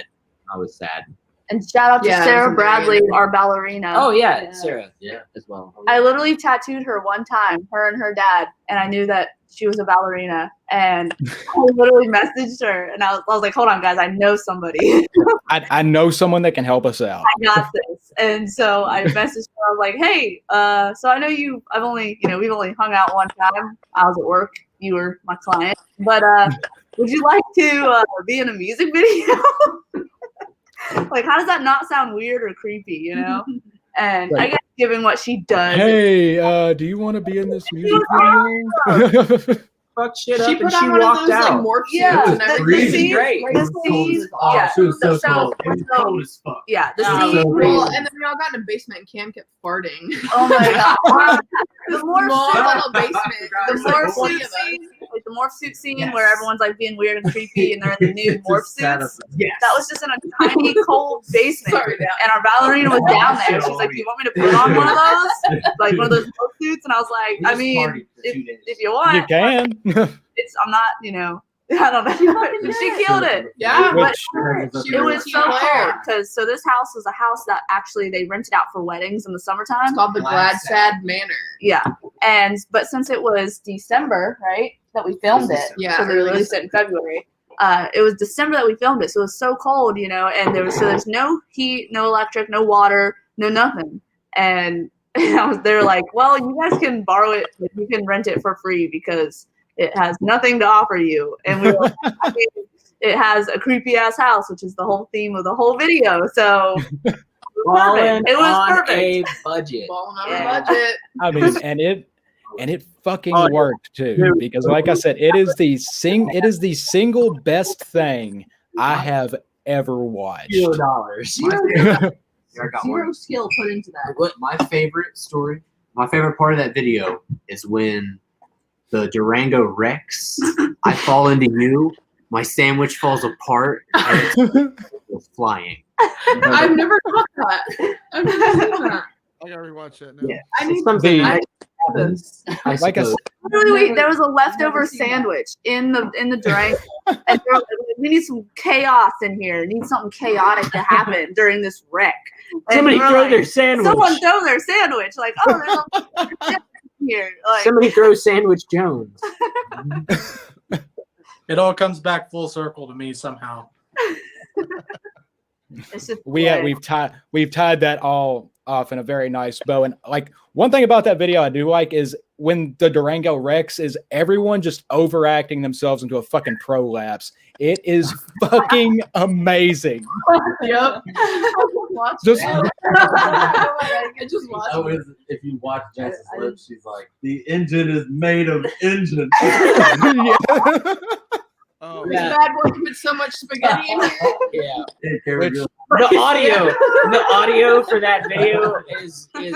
I was sad. And shout out to Yeah, it Sarah was very Bradley, good. our ballerina. Oh yeah, Yeah. Sarah, Yeah. as well. I literally tattooed her one time, her and her dad, and I knew that she was a ballerina. And I literally messaged her, and I was like, "Hold on, guys, I know somebody. I know someone that can help us out. I got this." And so I messaged her. I was like, "Hey, so I know we've only hung out one time. I was at work. You were my client, but would you like to be in a music video?" Like, how does that not sound weird or creepy, you know? And I guess given what she does, Hey, do you want to be in this music video? Fucked shit She up put and she on one of walked those like out. morph yeah, suits and the everything. scene, great. the scene, yeah, She was so so- cold. It was so- cold as fuck. yeah, the Oh, scene. so Well, cool. and then we all got in a basement and Cam kept farting. Oh my god, the morph Small suit, little basement. the There's like morph 20 suit of us. scene, like the morph suit scene Yes. where everyone's like being weird and creepy and they're in the nude It's morph just sad suits. as- Yes. That was just in a tiny cold basement. Sorry, Dad. And our ballerina was down there. She's like, "Do you want me to put on one of those? Like one of those morph suits?" And I was like, We "I just mean, partied for 2 days. if you want, You can. I'm not, I don't know." She killed it. Yeah, But She it was was a so team player. cold because this house was a house that actually they rented out for weddings in the summertime. it's called the Glad Glad Sad Manor. Yeah, but since it was December, right, that we filmed it, Yeah, because we early released it in February. It was December that we filmed it, so it was so cold, and there's no heat, no electric, no water, no nothing. And they were like, "Well, you guys can borrow it, like, you can rent it for free because it has nothing to offer you." And we were like, "I mean, it has a creepy ass house, which is the whole theme of the whole video." So Balling it was on perfect. a budget. Balling on Yeah. a budget. I mean, and it fucking Oh, yeah. worked too, because like I said, it is the single best thing I have ever watched. $0. My favorite- I got Zero one. skill put into that. What my favorite story, my favorite part of that video is when the Durango wrecks. I fall into you. My sandwich falls apart and it's flying. I've never caught that. I've never seen that. I gotta rewatch that now. Yeah. I need Something The- I need this. I Like I suppose. Literally, there was a leftover never seen that. sandwich in the drink, and they were like, "We need some chaos in here. Need something chaotic to happen during this wreck." And Somebody we're throw like, their sandwich. Someone throw their sandwich. Like, oh, there's a sandwich here. Like, Somebody throw Sandwich Jones. It all comes back full circle to me somehow. it's just We've tied that all off in a very nice bow. And like one thing about that video I do like is when the Durango wrecks is everyone just overacting themselves into a fucking prolapse. It is fucking amazing. Yep. Just I just watched Oh, it. if you watch Jess's lips, she's like, "The engine is made of engine." Oh, This Yeah. bad boy commits so much spaghetti in here. Yeah. Which- The audio for that video is I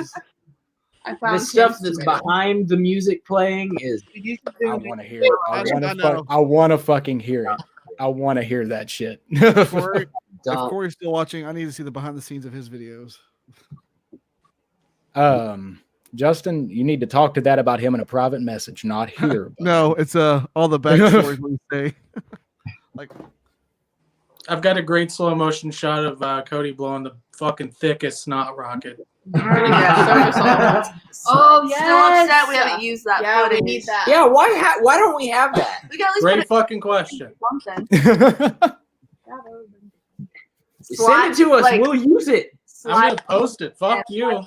the found stuff Cam's that's tomato. behind the music playing is I want to hear it. know. I want to fucking hear it. I want to hear that shit. Corey, if dumb. Corey's still watching, I need to see the behind the scenes of his videos. Justin, you need to talk to that about him in a private message, not here. No, it's all the backstories we say. Like, I've got a great slow motion shot of Cody blowing the fucking thickest snot rocket. Yeah, so oh, yes. still upset we haven't used that Yeah, we footage. need that. Yeah, why don't we have that? We got at least Great fucking question. put something. Send it to us. Like, We'll use it. I'm slide- gonna post it. Fuck you.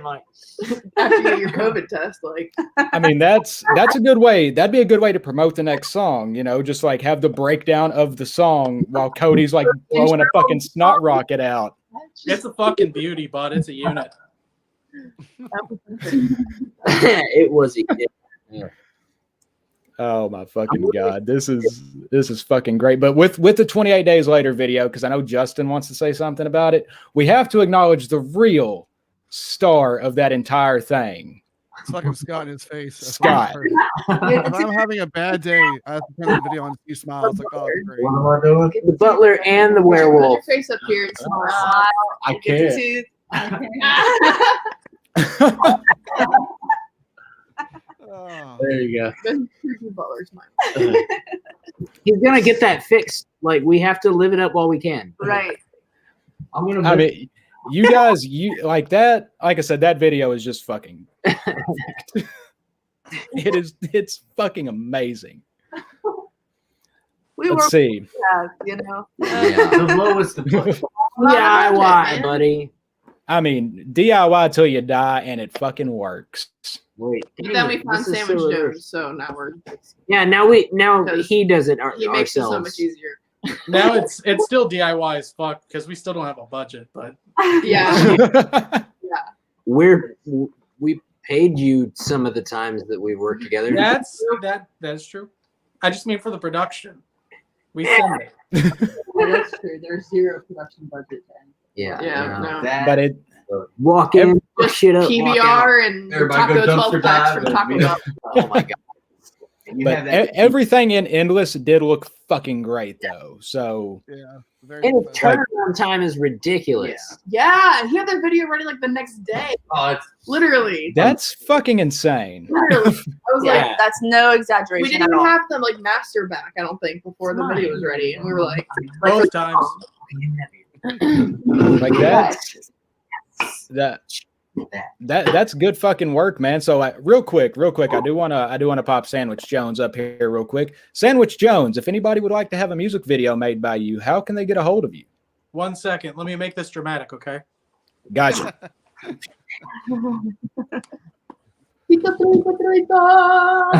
Like, After you get your COVID test, like I mean, that's a good way. That'd be a good way to promote the next song. Just like have the breakdown of the song while Cody's like blowing a fucking snot rocket out. It's a fucking beauty, bud. It's a unit. It was. Yeah. Oh my fucking god, this is fucking great. But with the 28 days later video, because I know Justin wants to say something about it, we have to acknowledge the real star of that entire thing. It's fucking Scott in his face. Scott. If I'm having a bad day, I have to turn the video on and see smile. It's like, oh, great. What am I doing? The butler and the Put your werewolf. face up here and smile. I can't. Oh. There you go. Creepy butler smile. He's gonna get that fixed. Like we have to live it up while we can. Right. I'm gonna. I mean, you guys, you like that. Like I said, that video is just fucking perfect. It's fucking amazing. Let's see. Yeah, you know. the lowest. DIY, buddy. I mean, DIY till you die, and it fucking works. Wait. But then we found Sandwich Jones, so now we're. Yeah, now he does it He makes it so ourselves. much easier. Now it's still DIY as fuck because we still don't have a budget, but Yeah. We paid you some of the times that we worked together. that's true. I just mean for the production. We send it. Yeah, that's true. There's zero production budget then. Yeah. Yeah, no. But it Walk in, fuck shit up. PBR and Everybody go Taco 12 dumpster packs dive from Taco and- Bell. Oh my god. but everything in Endless did look fucking great though. So Yeah. Very And good. turnaround time is ridiculous. Yeah, and he had that video ready like the next day. Oh, it's Literally. that's fucking insane. Literally. I was Yeah. like, That's no exaggeration we didn't at even all. have them like master back, I don't think, before the video was ready. And we were like, Both times. Like that's good fucking work, man. So real quick, I do want to pop Sandwich Jones up here real quick. Sandwich Jones, if anybody would like to have a music video made by you, how can they get a hold of you? 1 second. Let me make this dramatic, okay? Gotcha. Tito Trito Trito.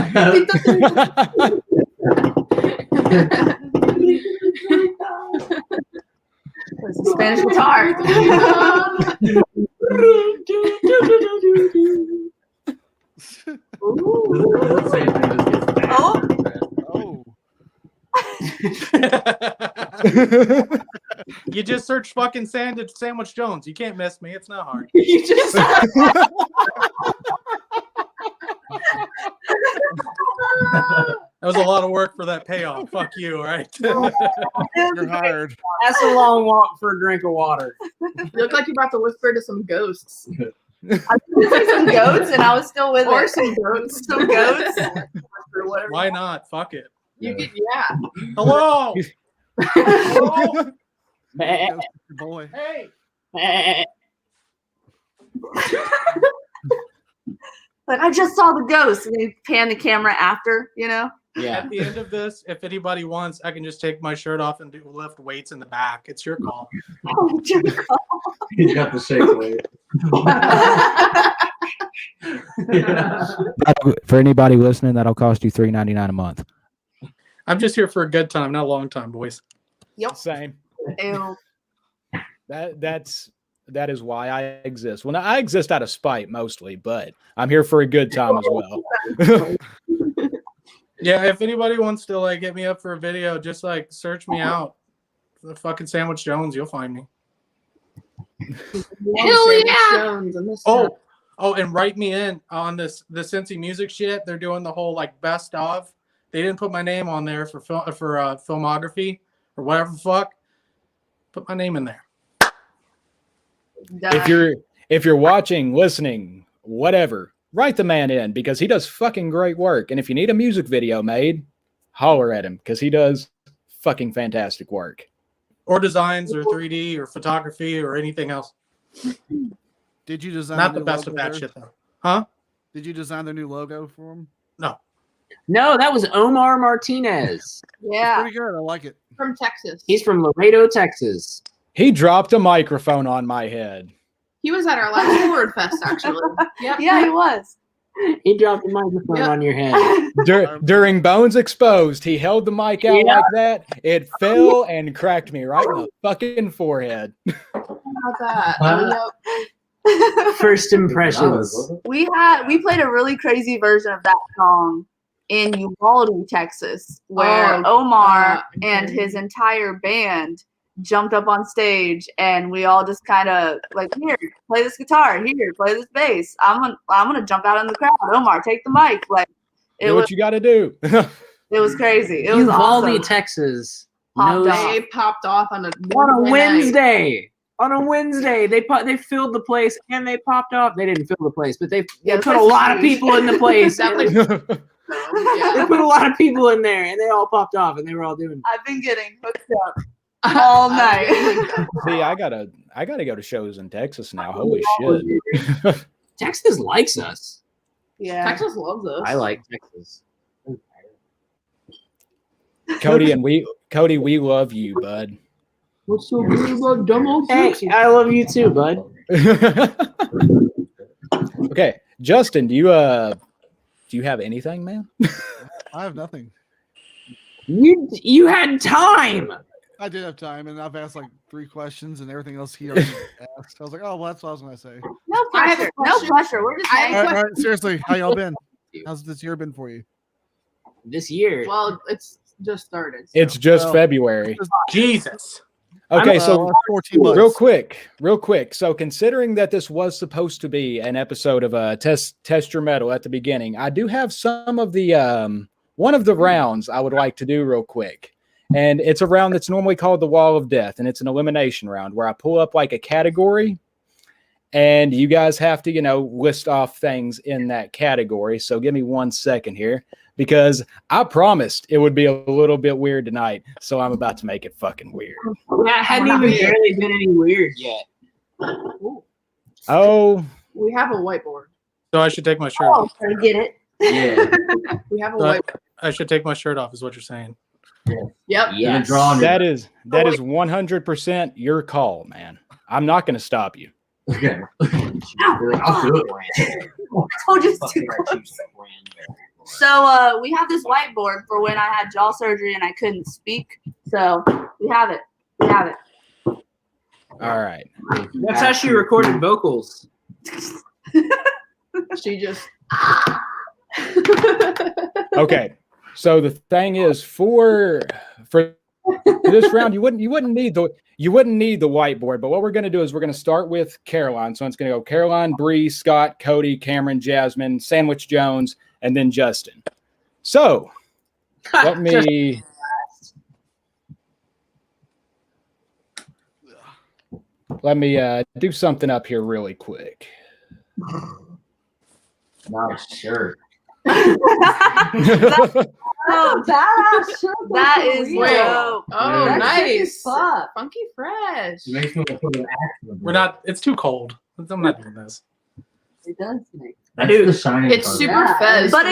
It's a Spanish guitar. Oh, Oh. You just search fucking Sandwich Jones. You can't miss me. It's not hard. You just That was a lot of work for that payoff. Fuck you, all right? You're hired. That's a long walk for a drink of water. you look like you're about to whisper to some ghosts. I was gonna say some goats, and I was still with Or it. some goats. Some goats. Or whatever. Why not? Fuck it. You get, yeah. Hello. Hello. Boy. Hey. Like I just saw the ghost, and you pan the camera after, you know. Yeah. At the end of this, if anybody wants, I can just take my shirt off and lift weights in the back. It's your call. Oh, He's got the shake weight. For anybody listening, that'll cost you $3.99 a month. I'm just here for a good time, not a long time, boys. Yep. Same. Ew. That is why I exist. Well, now, I exist out of spite mostly, but I'm here for a good time as well. Yeah, if anybody wants to like get me up for a video, just like search me out. The fucking Sandwich Jones, you'll find me. Hell yeah. Oh, and write me in on the Cincy music shit. They're doing the whole like best of. They didn't put my name on there for filmography or whatever the fuck. Put my name in there. If you're watching, listening, whatever, write the man in because he does fucking great work. And if you need a music video made, holler at him because he does fucking fantastic work. Or designs or 3D or photography or anything else. Did you design Not the the new best of logo that there? shit though. Huh? Did you design their new logo for them? No. No, that was Omar Martinez. Yeah. Pretty good. I like it. From Texas. He's from Laredo, Texas. He dropped a microphone on my head. He was at our last Forward Fest, actually. Yeah. Yeah, he was. He dropped a microphone Yeah. on your head. During Bones Exposed, he held the mic out Yeah. like that. It fell and cracked me right in the fucking forehead. How about that? Huh? Yep. First impressions. We played a really crazy version of that song in Uvalde, Texas, where Omar and his entire band jumped up on stage, and we all just kind of like, here, play this guitar, here, play this bass. I'm gonna jump out in the crowd. Omar, take the mic. Like, do what you got to do. It was crazy. It was Uvalde, awesome. Texas. They popped off on a Wednesday. On a Wednesday, they filled the place and they popped off. They didn't fill the place, but they put a lot of people in the place. They put a lot of people in there, and they all popped off, and they were all doing. I've been getting hooked up all night. See, I gotta go to shows in Texas now. Holy shit! Texas likes us. Yeah, Texas loves us. I like Texas. Cody, we love you, bud. What's so good about dumb old Texas? Hey, I love you too, bud. Okay, Justin, do you have anything, man? I have nothing. You had time. I did have time, and I've asked like 3 questions, and everything else he already asked. I was like, oh, well, that's what I was gonna say. No pressure. No pressure. We're just All right, seriously, how y'all been? How's this year been for you? This year. Well, it's just started. So. It's just February. Jesus. Okay, so 14 months. real quick. So considering that this was supposed to be an episode of Test Your Metal at the beginning, I do have some of the one of the rounds I would like to do real quick. And it's a round that's normally called the Wall of Death, and it's an elimination round where I pull up like a category, and you guys have to, list off things in that category. So give me 1 second here, because I promised it would be a little bit weird tonight, so I'm about to make it fucking weird. Yeah, it hadn't even barely been any weird yet. Oh. We have a whiteboard. So I should take my shirt off. I get it. Yeah. We have a whiteboard. I should take my shirt off, is what you're saying. Yep. Yes. That is 100% your call, man. I'm not going to stop you. Okay. I'll do it. Oh, just too close. So we have this whiteboard for when I had jaw surgery and I couldn't speak. So we have it. All right. That's how she recorded vocals. She just. Okay. So the thing is, for this round, you wouldn't need the whiteboard. But what we're going to do is we're going to start with Caroline. So it's going to go Caroline, Bree, Scott, Cody, Cameron, Jasmine, Sandwich Jones, and then Justin. So let me do something up here really quick. Nice shirt. That is dope. Oh, Yeah. nice. Fuck. Funky fresh. It makes me want to put an axe. We're not. It's too cold. I'm not doing this. It does make. I do. The shining It's part. super fez. But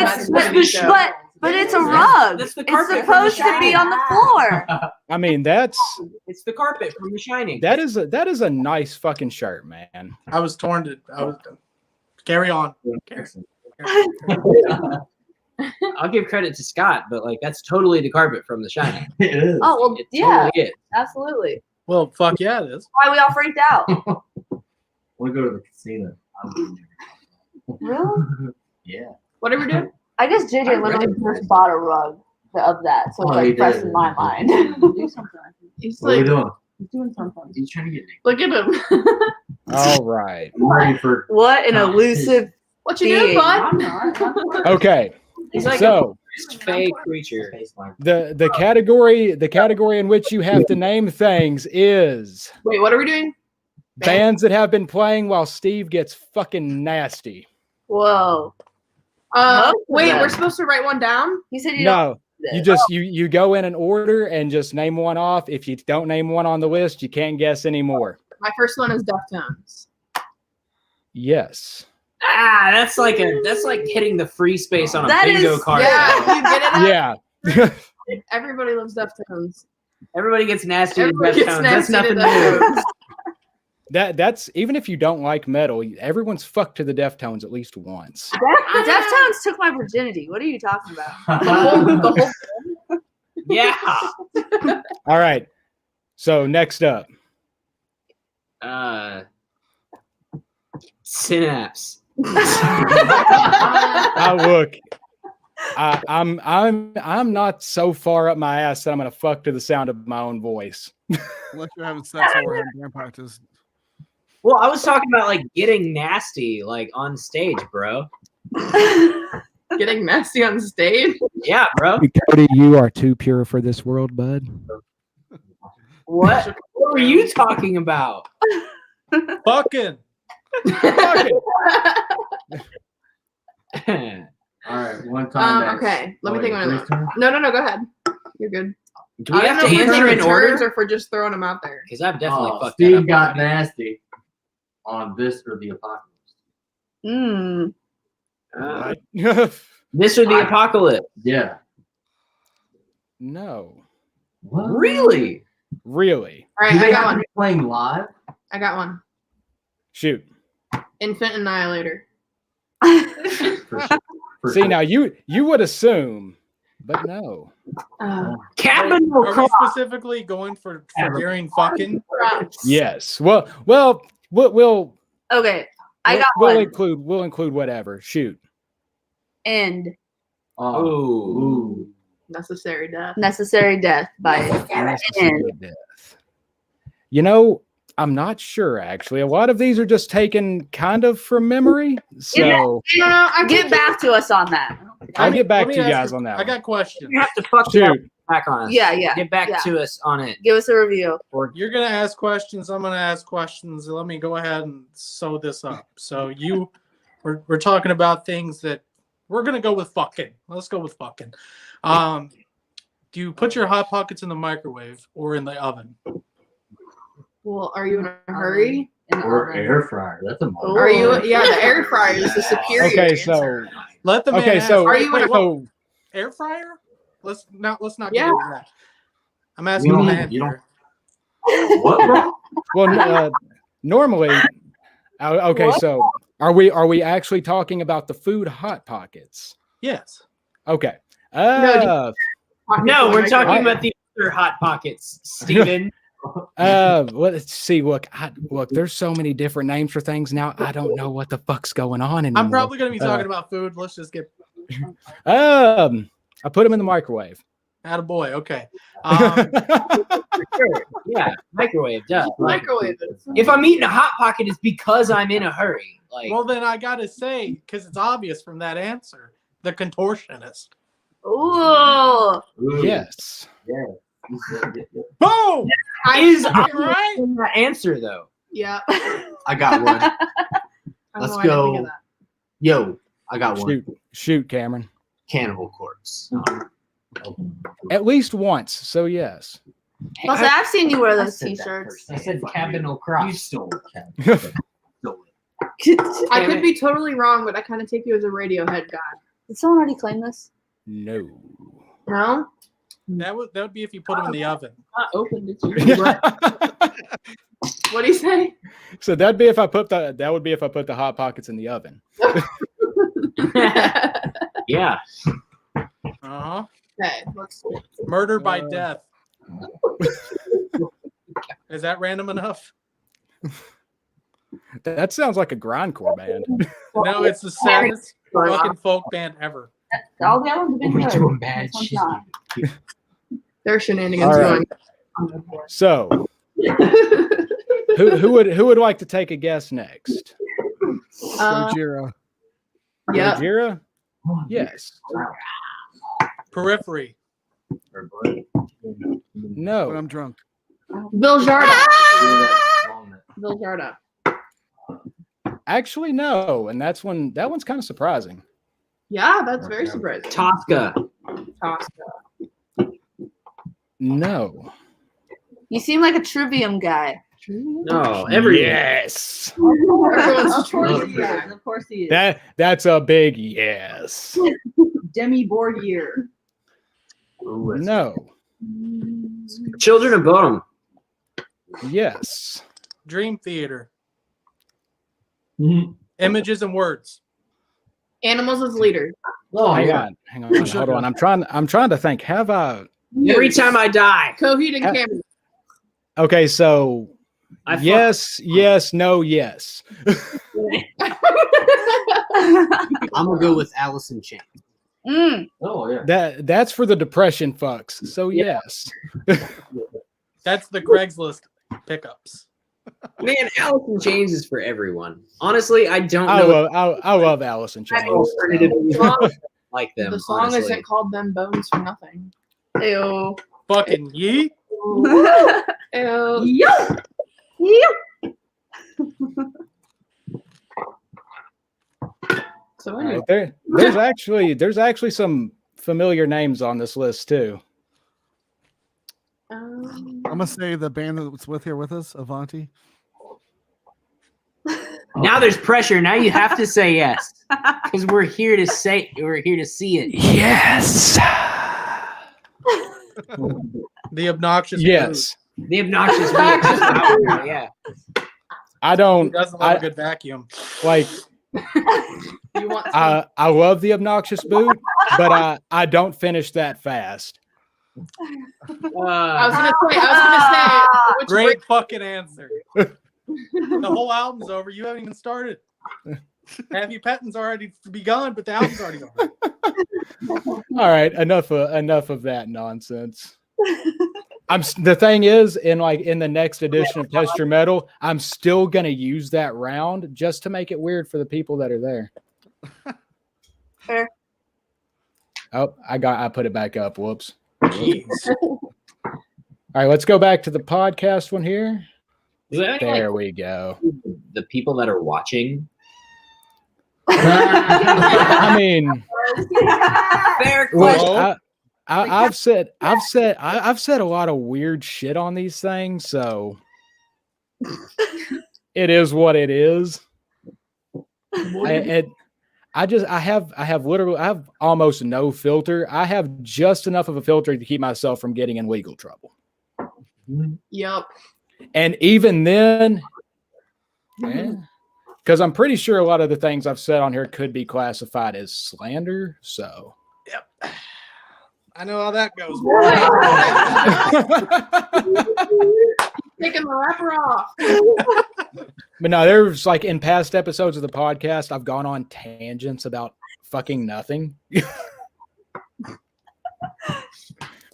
it's a rug. That's the It's carpet supposed from The to be Shining. on the floor. I mean, it's the carpet from The Shining. that is a nice fucking shirt, man. I was torn to. Carry on. I'll give credit to Scott, but that's totally the carpet from The Shining. It is. Oh well, It yeah, totally is. absolutely. Well, fuck yeah, it is. Why we all freaked out? We'll go to the casino. Really? Yeah. What are we doing? I guess JJ literally just bought a rug of that, so it's he like fresh did. in my mind. Do something. He's What are we like, doing? He's doing something. He's trying to get me. look at him. All right. I'm ready for. What an elusive. What you doing, being. bud? I'm not. Okay. He's like So a fake creature. the category in which you have to name things is Wait, what are we doing? bands that have been playing while Steve gets fucking nasty. Whoa. Most of Wait, them. we're supposed to write one down? He said you don't. No, you just you go in an order and just name one off. If you don't name one on the list, you can't guess anymore. My first one is Deftones. Yes. That's like hitting the free space on a That bingo is- card. Yeah, you get it? Yeah. Everybody loves Deftones. Everybody gets nasty to Everybody gets Deftones. That's nasty to nothing new. Deftones. That's even if you don't like metal, everyone's fucked to the Deftones at least once. The Deftones took my virginity. What are you talking about? The whole Yeah. All right. So next up. Synapse. Look, I'm not so far up my ass that I'm gonna fuck to the sound of my own voice. Unless you're having sex or having band practice. Well, I was talking about like getting nasty, like on stage, bro. Getting nasty on stage? Yeah, bro. Cody, you are too pure for this world, bud. What? What were you talking about? Fucking. All right, one time. Okay, let me think of Bruce one. No, go ahead. You're good. Do we have to if we're answer taking in order? turns or if we're just throwing them out there. Because I've definitely fucked that Steve up. got nasty on this or the apocalypse. This or the apocalypse? Yeah. No. What? Really? Really? All right, Do I they got have to one. be playing live? I got one. Shoot. Infant Annihilator. For See, sure. now you would assume, but no. Cabin will Are we crawl. specifically going for during fucking? Yes. Well, we'll Okay, I got we'll one. we'll include whatever. Shoot. End. Oh. Ooh. Necessary Death. Necessary Death by End. Death. You know, I'm not sure actually. A lot of these are just taken kind of from memory. So Get back to us on that. I'll get back Let to me you ask guys on that. I got questions. You have to fuck Shoot. back on us. Yeah. Get back yeah. to us on it. Give us a review. You're gonna ask questions. I'm gonna ask questions. Let me go ahead and sew this up. So we're talking about things that we're gonna go with fucking. Let's go with fucking. Do you put your hot pockets in the microwave or in the oven? Well, are you in a hurry? Or air fryer. That's a Oh. Are you? Yeah, the air fryer is the superior. Okay, answer. so Let the man okay, ask. so Are you in a- so Air fryer? Let's not get Yeah. into that. I'm asking You the don't- man you don't- here. What, bro? well normally okay, What? so are we actually talking about the food hot pockets? Yes. Okay. No, No, we're talking I- about the other hot pockets, Steven. Well, let's see. Look, there's so many different names for things now. I don't know what the fuck's going on anymore. I'm probably gonna be talking about food. Let's just get I put them in the microwave. attaboy. Okay. Sure. Yeah, microwave. Duh. Like, Microwave it. if I'm eating a hot pocket, it's because I'm in a hurry. Like, Well, then I gotta say, because it's obvious from that answer, the contortionist. Ooh. Yes. Boom! is Right? in the answer though. Yeah. I got one. I don't Let's know why I didn't think go. of that. Yo, I got one. Shoot, Cameron. Cannibal Corpse. At least once. So yes. Also, I've seen you wear those said that T-shirts. first. I said cabin will You cross. stole it, Cat. Stole it. I Damn could it. be totally wrong, but I kind of take you as a Radiohead guy. Did someone already claim this? No. No? That would be if you put them in the oven. Not open to you. What do you say? So that would be if I put the hot pockets in the oven. Yeah. Uh-huh. Okay, let's see. Murder by death. Is that random enough? That sounds like a grindcore band. No, it's the saddest fucking folk band ever. All the other ones have been We're good. doing bad This one's shit. not. Their shenanigans All right. going. So who would like to take a guess next? Gojira. Yeah. Gojira? Yes. Periphery. But No. I'm drunk. Bill Jarda. Bill Jarda. Actually, no. And that one's kind of surprising. Yeah, that's very surprising. Tosca. Tosca. No. You seem like a trivium guy. No, every Yes. Everyone's Of course true. he is. Of course he is. That's a big yes. Demi Borgir. No. Children of Bodom. Yes. Dream Theater. Mhm. Images and words. Animals as leaders. Oh, Hang yeah. on. Hold on. I'm trying to think. Have I Every time I die. Coheed and Cambria. Okay, so Yes, no, yes. I'm gonna go with Alice in Chains. Oh yeah. That's for the depression fucks. So yes. That's the Craigslist pickups. Man, Alice in Chains is for everyone. Honestly, I don't know. I love Alice in Chains. Like them. The song honestly. isn't called "Them Bones" for nothing. Ew. Fucking yeet. Ew. Yo! So All anyway, right, there's actually some familiar names on this list too. I'm gonna say the band that's here with us, Avanti. Now there's pressure. Now you have to say yes because we're here to see it. Yes. The obnoxious. Yes. The obnoxious. Yeah. I don't. Who doesn't love a good vacuum? Like. you want I love the obnoxious boot, but I don't finish that fast. I was gonna say which Great fucking answer. The whole album's over. You haven't even started. Happy Pettin's already begun, but the album's already over. All right, enough of that nonsense. The thing is, in the next edition of Test Your Metal, I'm still gonna use that round just to make it weird for the people that are there. Fair. Oh, I put it back up. Whoops. Jeez. All right, let's go back to the podcast one here. There we go. The people that are watching. I mean, fair question. Well, I've said a lot of weird shit on these things, so it is what it is. I have almost no filter. I have just enough of a filter to keep myself from getting in legal trouble. Yep. And even then, because I'm pretty sure a lot of the things I've said on here could be classified as slander. So, yep. I know how that goes. Taking the wrapper off. But no, there's in past episodes of the podcast, I've gone on tangents about fucking nothing.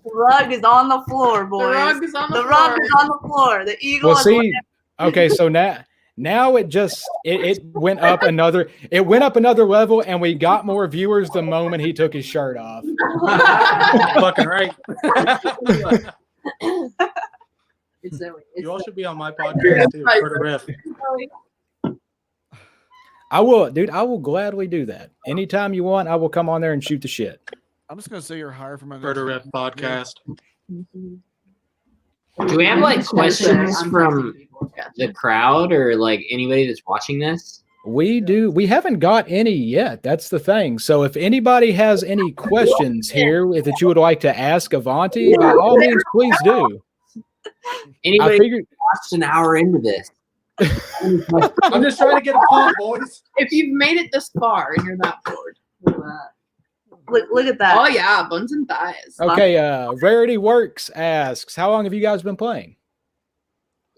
The rug is on the floor, boys. The rug is on the floor. Rug is on the floor. The eagle. Well, see, okay, so now it just it went up another level, and we got more viewers the moment he took his shirt off. Fucking right. You all should be on my podcast too. For the riff. I will, dude. I will gladly do that. Anytime you want, I will come on there and shoot the shit. I'm just gonna say you're hired for my Murder Riff podcast. Do we have questions from the crowd or anybody that's watching this? We do. We haven't got any yet. That's the thing. So if anybody has any questions here that you would like to ask Avanti, by all means, please do. Anybody watched an hour into this? I'm just trying to get a pump, boys. If you've made it this far and you're that bored. Look at that. Oh yeah, buns and thighs. Okay, Rarity Works asks, how long have you guys been playing?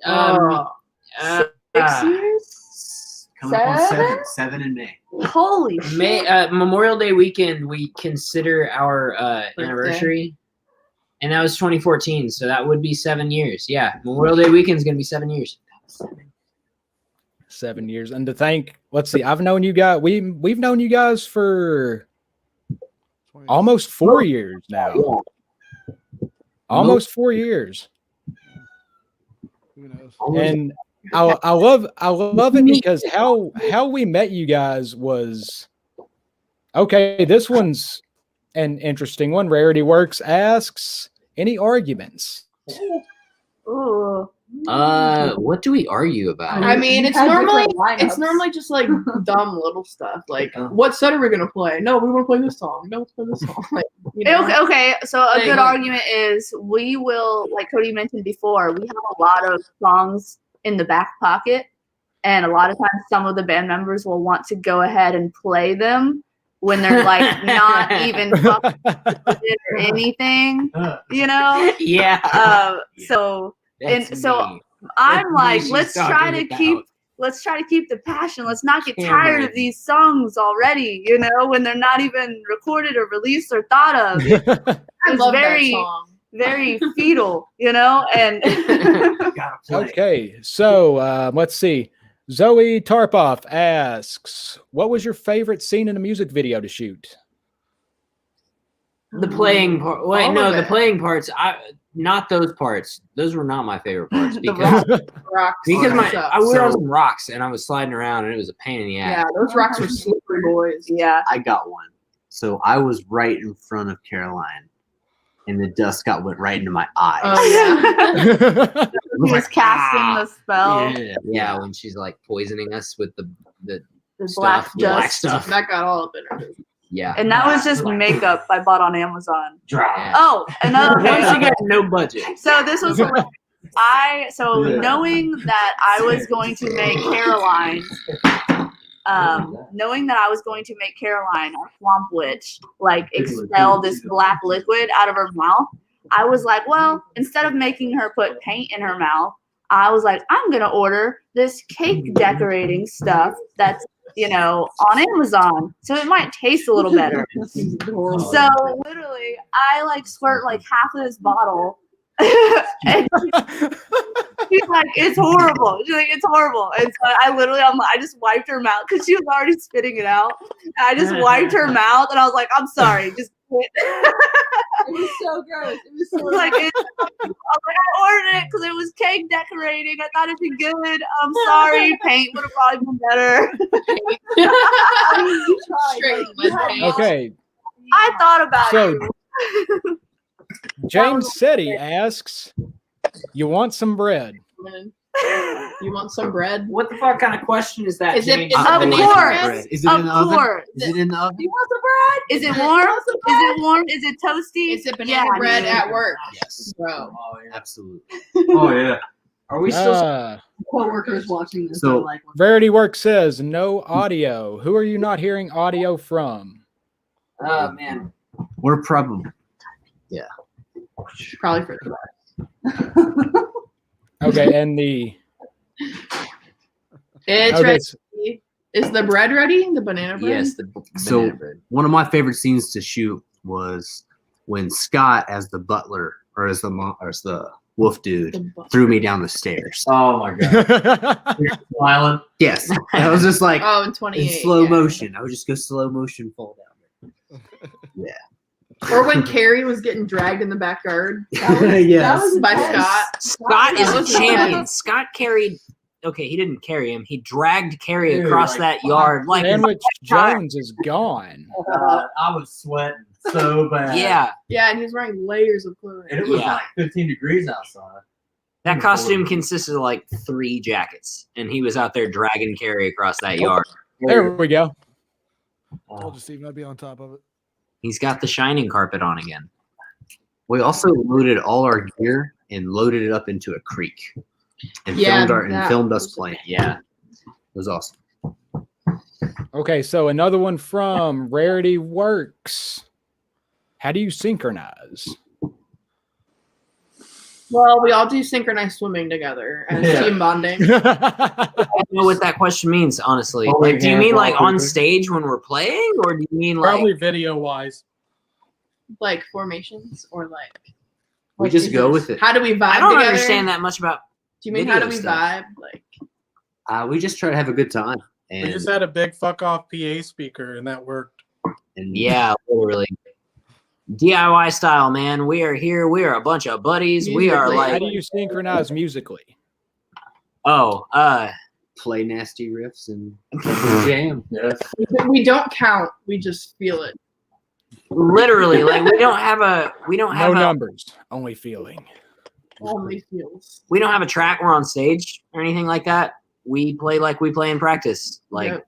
6 years? Coming up on seven in May. Holy shit. Memorial Day weekend, we consider our anniversary. And that was 2014, so that would be 7 years. Yeah, Memorial Day weekend is going to be 7 years. 7 years. And to think, let's see, I've known you guys, we've known you guys for almost 4 years now. Yeah. Almost 4 years. Who knows? And I love it because how we met you guys was okay. This one's an interesting one. Rarity Works asks, any arguments? Ooh. What do we argue about? I mean, it's normally just dumb little stuff. What set are we gonna play? No, we want to play this song. No, let's play this song. Okay. So a good argument is we will, like Cody mentioned before, we have a lot of songs in the back pocket, and a lot of times some of the band members will want to go ahead and play them when they're not even fucking or anything, Yeah. So I'm like, let's try to keep the passion. Let's not get tired of these songs already, you know, when they're not even recorded or released or thought of. I love that song. Very fetal, you know, and okay, so let's see. Zoe Tarpoff asks, what was your favorite scene in a music video to shoot? The playing part. Wait, no, the playing parts. Not those parts. Those were not my favorite parts because rocks. Because I was on some rocks and I was sliding around and it was a pain in the ass. Yeah, those rocks were slippery boys. Yeah, I got one. So I was right in front of Caroline, and the dust went right into my eyes. Oh yeah. He was casting the spell. Yeah, when she's like poisoning us with the black stuff, black stuff. That got all up in her. Yeah. And that was just makeup I bought on Amazon. Yeah. Oh, another thing. Once again, no budget. So this was knowing that I was going to make Caroline, our swamp witch, like expel this black liquid out of her mouth, I was like, well, instead of making her put paint in her mouth, I was like, I'm gonna order this cake decorating stuff that's, you know, on Amazon, so it might taste a little better. So literally, I like squirt like half of this bottle, and she's like, "It's horrible." She's like, "It's horrible," and so I just wiped her mouth because she was already spitting it out. And I just wiped her mouth, and I was like, "I'm sorry, just." It was so gross. It was so like, I ordered it because it was cake decorating. I thought it'd be good. I'm sorry, paint would have probably been better. You tried. Okay. I thought about it. James Setti asks, you want some bread? You want some bread? What the fuck kind of question is that? Is it of course? Is it in the oven? Is it in the oven? You want some bread? Is it warm? Is it warm? Is it toasty? Is it banana bread at work? Yes. Bro. Oh, yeah. Absolutely. Oh yeah. Are we still? Co-workers watching this. So- like, Verity Work says, no audio. Who are you not hearing audio from? Oh man. We're probably. Probably for the best. Okay, and the... It's Okay, ready. Is the bread ready? The banana bread? Yes. The So banana bread. one of my favorite scenes to shoot was when Scott, as the butler or as the wolf dude, threw me down the stairs. Oh my god. You're smiling. Yes, I was just like Oh, in 28. in slow motion. I would just go slow motion, fall down there. Or when Carrie was getting dragged in the backyard Yes. by Scott. Scott is a was champion. Scott carried. Okay, he didn't carry him. He dragged Carrie across that yard. Like Sandwich Jones is gone. I was sweating so bad. Yeah, Yeah, and he was wearing layers of clothing. And it was Yeah. like 15 degrees outside. that costume consisted of like 3 jackets, and he was out there dragging Carrie across that yard. There we go. Told you, Steve, I'd be on top of it. He's got the shining carpet on again. We also loaded all our gear and loaded it up into a creek, and Yeah, filmed us was playing. amazing. Yeah, it was awesome. Okay, so another one from Rarity Works. How do you synchronize? Well, we all do synchronized swimming together as team bonding. I don't know what that question means, honestly. Holding Like, do you hands mean like while on pooping? stage when we're playing, or do you mean like Probably video wise. Like formations or like. We just go with it. How do we vibe I don't together? understand that much about. Do you mean video how do we stuff. vibe? Like. We just try to have a good time. And, We just had a big fuck off PA speaker and that worked. and Yeah, literally. DIY style, man. We are here. We are a bunch of buddies. We are Musically. How like, do you synchronize musically? play nasty riffs and Jam. Yes. We don't count. We just feel it. literally, like we don't have No numbers, only feeling. Only feels. we don't have a track we're on stage or anything like that. We play like we play in practice. Like, Yep.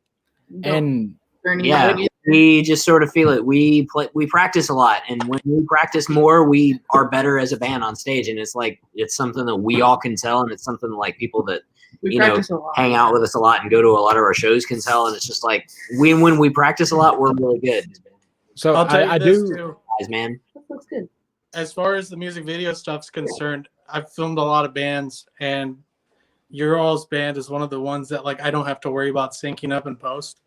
Don't And burn any yeah, money. we just sort of feel it. We practice a lot, and when we practice more, we are better as a band on stage. And it's like it's something that we all can tell, and it's something like people that We you know, practice a lot. hang out with us a lot and go to a lot of our shows can tell. And it's just like when we practice a lot, we're really good, so I'll tell you I this do. too. guys, man. That looks good. As far as the music video stuff's concerned, I've filmed a lot of bands, and your all's band is one of the ones that like I don't have to worry about syncing up in post,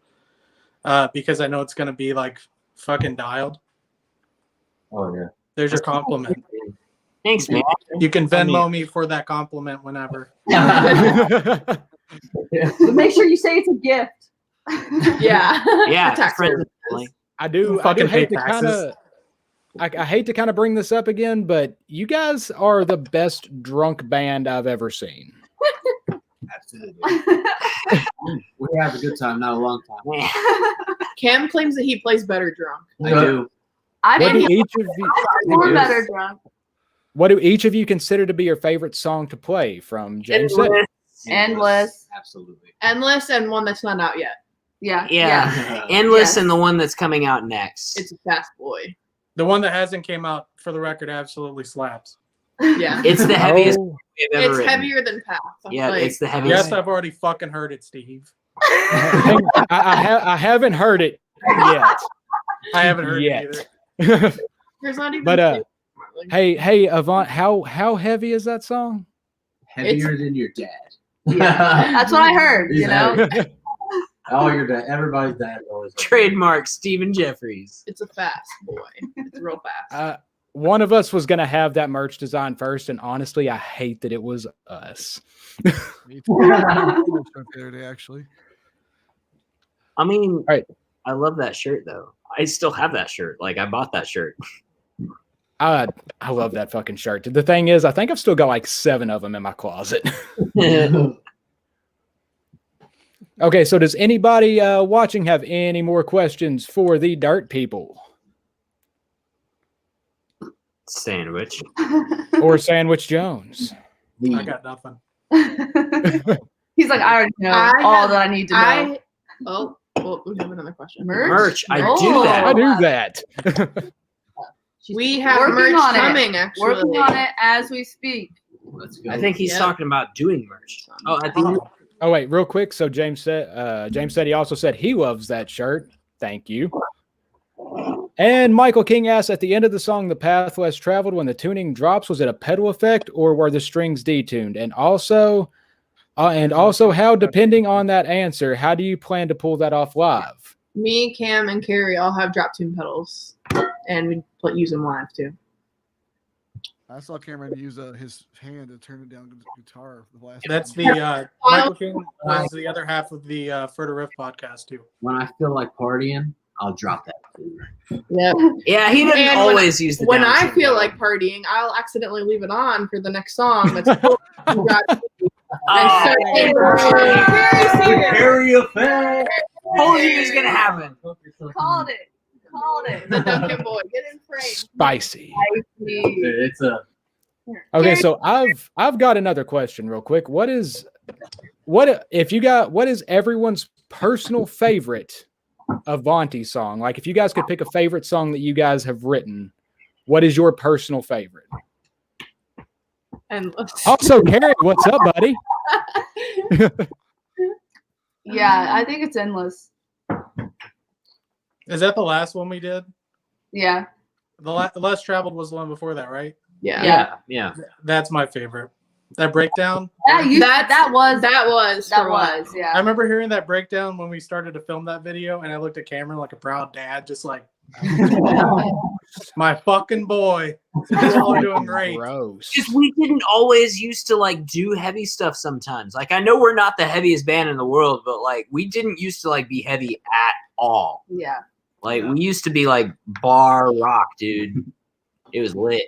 because I know it's gonna be like fucking dialed. Oh yeah. There's your compliment. Thanks, man. You can Venmo me for that compliment whenever. Make sure you say it's a gift. Yeah. Yeah, Tax I do hate to kind of. I hate to kind of bring this up again, but you guys are the best drunk band I've ever seen. Absolutely. We have a good time, not a long time. Cam claims that he plays better drunk. I do. What do each of you? We're better drunk. What do each of you consider to be your favorite song to play from James? Endless. Absolutely. Endless and one that's not out yet. Yeah. Yeah. Endless Yes. and the one that's coming out next. It's a fast boy. The one that hasn't came out, for the record, absolutely slaps. Yeah. It's the heaviest Oh, we've ever It's written. heavier than Path. Yeah, Like, it's the heaviest. Yes, I've already fucking heard it, Steve. I haven't heard it yet. I haven't heard Yet. it either. there's not even But two. Like, hey, Avant, how heavy is that song? Heavier than your dad. That's what I heard, He's you know? heavy. Oh, your dad. Everybody's dad is always heavy. Trademark Stephen Jeffries. it's a fast boy. It's real fast. One of us was gonna have that merch design first, and honestly, I hate that it was us. Me too. Actually. I mean, Right. I love that shirt though. I still have that shirt. Like I bought that shirt. I love that fucking shirt. The thing is, I think I've still got like 7 of them in my closet. Okay, so does anybody watching have any more questions for the Dirt People Sandwich. or Sandwich Jones? I got nothing. He's like, I already know all that I need to know. Well, we have another question. Merch. I do Oh. that. I do that. We have Working merch on it. coming, actually. Working on it as we speak. Let's go. I think he's Yeah. talking about doing merch. Oh, I think Oh wait, real quick. So James said he also said he loves that shirt. Thank you. And Michael King asks, at the end of the song, "The Path Less Traveled," when the tuning drops, was it a pedal effect or were the strings detuned? And also, how, depending on that answer, how do you plan to pull that off live? Me, Cam, and Carrie all have drop tune pedals, and we use them live too. I saw Cameron use his hand to turn it down the guitar. The last That's time. the Michael King was the other half of the For the Riff podcast too. When I feel like partying, I'll drop that. Yeah. yeah, he doesn't And always use the When down I tune, feel though. like partying, I'll accidentally leave it on for the next song. That's cool. And start Carrie singing. Carry effect. told you it was gonna happen. Called it. The Duncan boy, get in frame. Spicy. It's a Okay, so I've got another question real quick. What is everyone's personal favorite Avanti song? Like if you guys could pick a favorite song that you guys have written, what is your personal favorite? And Also, Carrie, what's up, buddy? Yeah, I think it's endless. Is that the last one we did? Yeah. The less traveled was the one before that, right? yeah. Yeah. That's my favorite. That breakdown. That was. I Yeah. remember hearing that breakdown when we started to film that video, and I looked at Cameron like a proud dad, just like, my fucking boy. He's all doing great. Gross. Because we didn't always used to like do heavy stuff sometimes. Like I know we're not the heaviest band in the world, but like we didn't used to like be heavy at all. Yeah. Like we used to be like bar rock, dude. It was lit.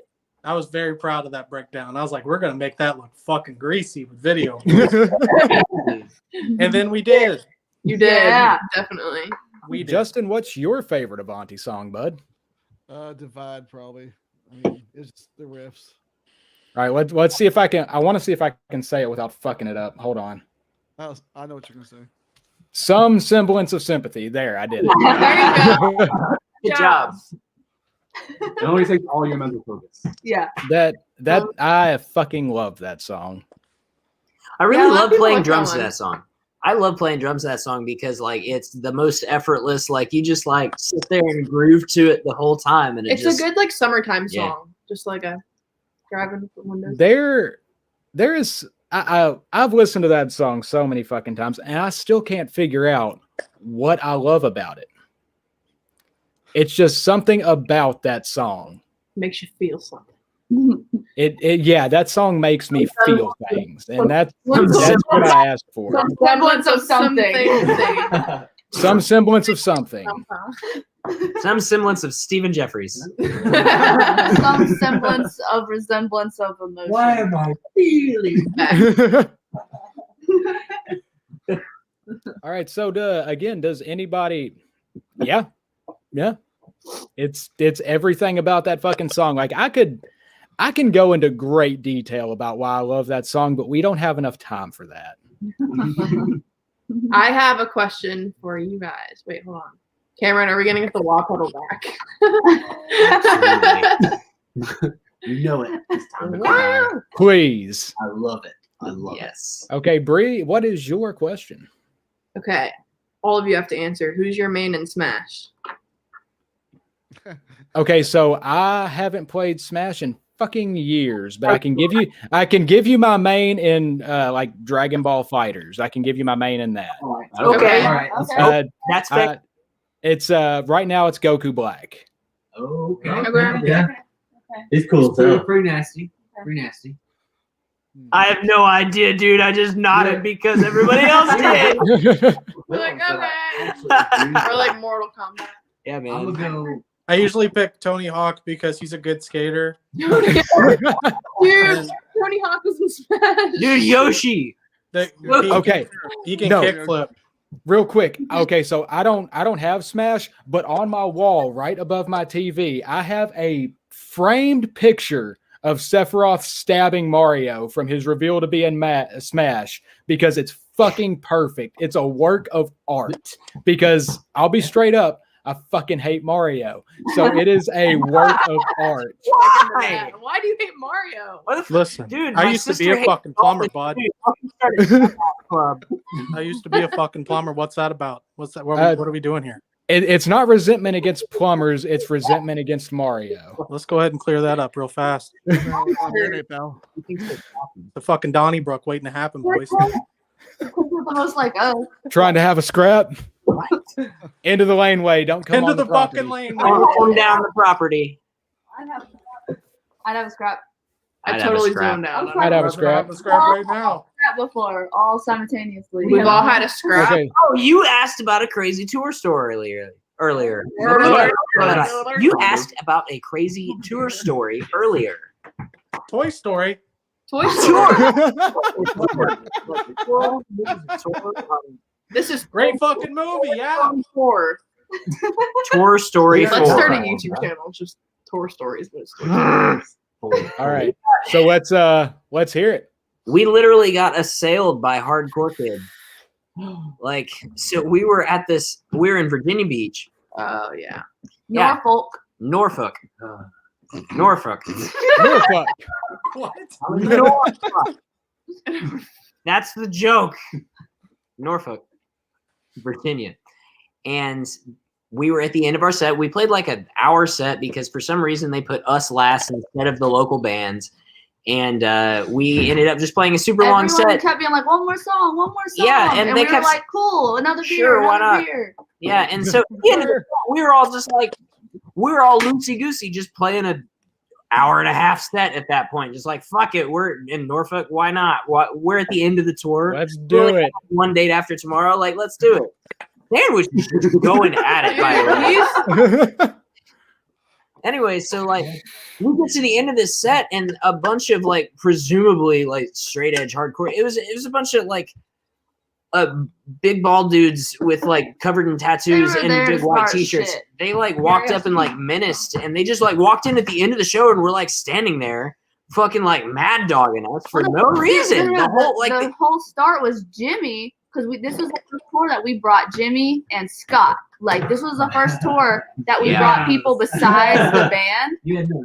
I was very proud of that breakdown. I was like, we're gonna make that look fucking greasy with video. And then we did. You did. Yeah. Definitely. We did. Justin, what's your favorite Avanti song, bud? Divide probably. I mean, it's just the riffs. All right, let's see if I can. I want to see if I can say it without fucking it up. Hold on. I know what you're gonna say. Some semblance of sympathy. There, I did it. There you go. Good job. It only takes all your mental focus. Yeah. that I fucking love that song. I really Yeah, a lot of love people playing like that drums to one. that song. I love playing drums to that song because like it's the most effortless. Like you just like sit there and groove to it the whole time, and It's a good like summertime Yeah. song. Just like a driving the windows. There is I've listened to that song so many fucking times, and I still can't figure out what I love about it. It's just something about that song. Makes you feel something. Yeah, that song makes me feel things, and that's what I asked for. Some semblance of something. Some semblance of something. Some semblance of Stephen Jeffries. Some semblance of resemblance of emotion. Why am I feeling that? All right, so again, does anybody? Yeah. It's everything about that fucking song. Like I can go into great detail about why I love that song, but we don't have enough time for that. I have a question for you guys. Wait, hold on. Cameron, are we gonna get the wah pedal back? Absolutely. You know it. It's time to cry. Please. I love it. I love Yes. Okay, Bree, what is your question? Okay. All of you have to answer. Who's your main in Smash? Okay, so I haven't played Smash in fucking years, but I can give you my main in like Dragon Ball Fighters. I can give you my main in that. All right. Okay. All right. Let's go. That's fair. It's right now it's Goku Black. Okay. Okay. Yeah. It's cool. So pretty nasty. Pretty nasty. I have no idea, dude. I just nodded because everybody else did. We're like, okay. Or like Mortal Kombat. Yeah, I'm man. gonna go. I usually pick Tony Hawk because he's a good skater. Dude, Tony Hawk was in Smash. Dude, Yoshi. Okay. He can No. kickflip. Real quick. Okay, so I don't have Smash, but on my wall right above my TV, I have a framed picture of Sephiroth stabbing Mario from his reveal to be in Smash because it's fucking perfect. It's a work of art. Because I'll be straight up, I fucking hate Mario. So it is a work of art. Why? Why do you hate Mario? Listen, Dude, I my used to be sister a fucking hates all plumber, this bud. dude. Fucking started a Smash club. I used to be a fucking plumber. What's that about? What's that? What are we doing here? It's not resentment against plumbers. It's resentment against Mario. Let's go ahead and clear that up real fast. The fucking Donnybrook waiting to happen, boys. The most like Trying to have a scrap. Into the laneway. Don't come Into on the property. fucking lane. Own down the property. I'd have a scrap. I totally zoned out. I'd have a scrap. Have a scrap right now. Scrap before, all simultaneously. We've all had a scrap. Okay. Oh, you asked about a crazy tour story earlier. You asked about a crazy tour story earlier. Toy Story. Toy Story. Tour. This is Great fucking movie, yeah. Tour. Tour Story 4. Let's start a YouTube channel. It's just tour stories. But it's toy stories. All right. So let's hear it. We literally got assailed by hardcore kids. Like, so we were in Virginia Beach. Oh yeah. Yeah. Norfolk. Norfolk. What? Norfolk. That's the joke. Norfolk, Virginia. And we were at the end of our set. We played like an hour set because for some reason they put us last instead of the local bands. And we ended up just playing a super long set. Kept being like, one more song. Yeah, and they we kept were like, cool, another beer, Sure, why another not? beer. Yeah, and so we were all just like, we were all loosey-goosey just playing a hour and a half set at that point. Just like, fuck it, we're in Norfolk, why not? We're at the end of the tour. Let's do it. One date after tomorrow, like, let's do it. Dan was just going at it, by the way. Anyway, so like we get to the end of this set and a bunch of like presumably like straight edge hardcore. It was a bunch of like big bald dudes with like covered in tattoos and big white t-shirts. Shit. They like walked up and like menaced, and they just like walked in at the end of the show and were like standing there fucking like mad dogging us for no reason. The whole start was Jimmy, because this was the first tour that we brought Jimmy and Scott. Like, this was the first tour that we brought people besides the band.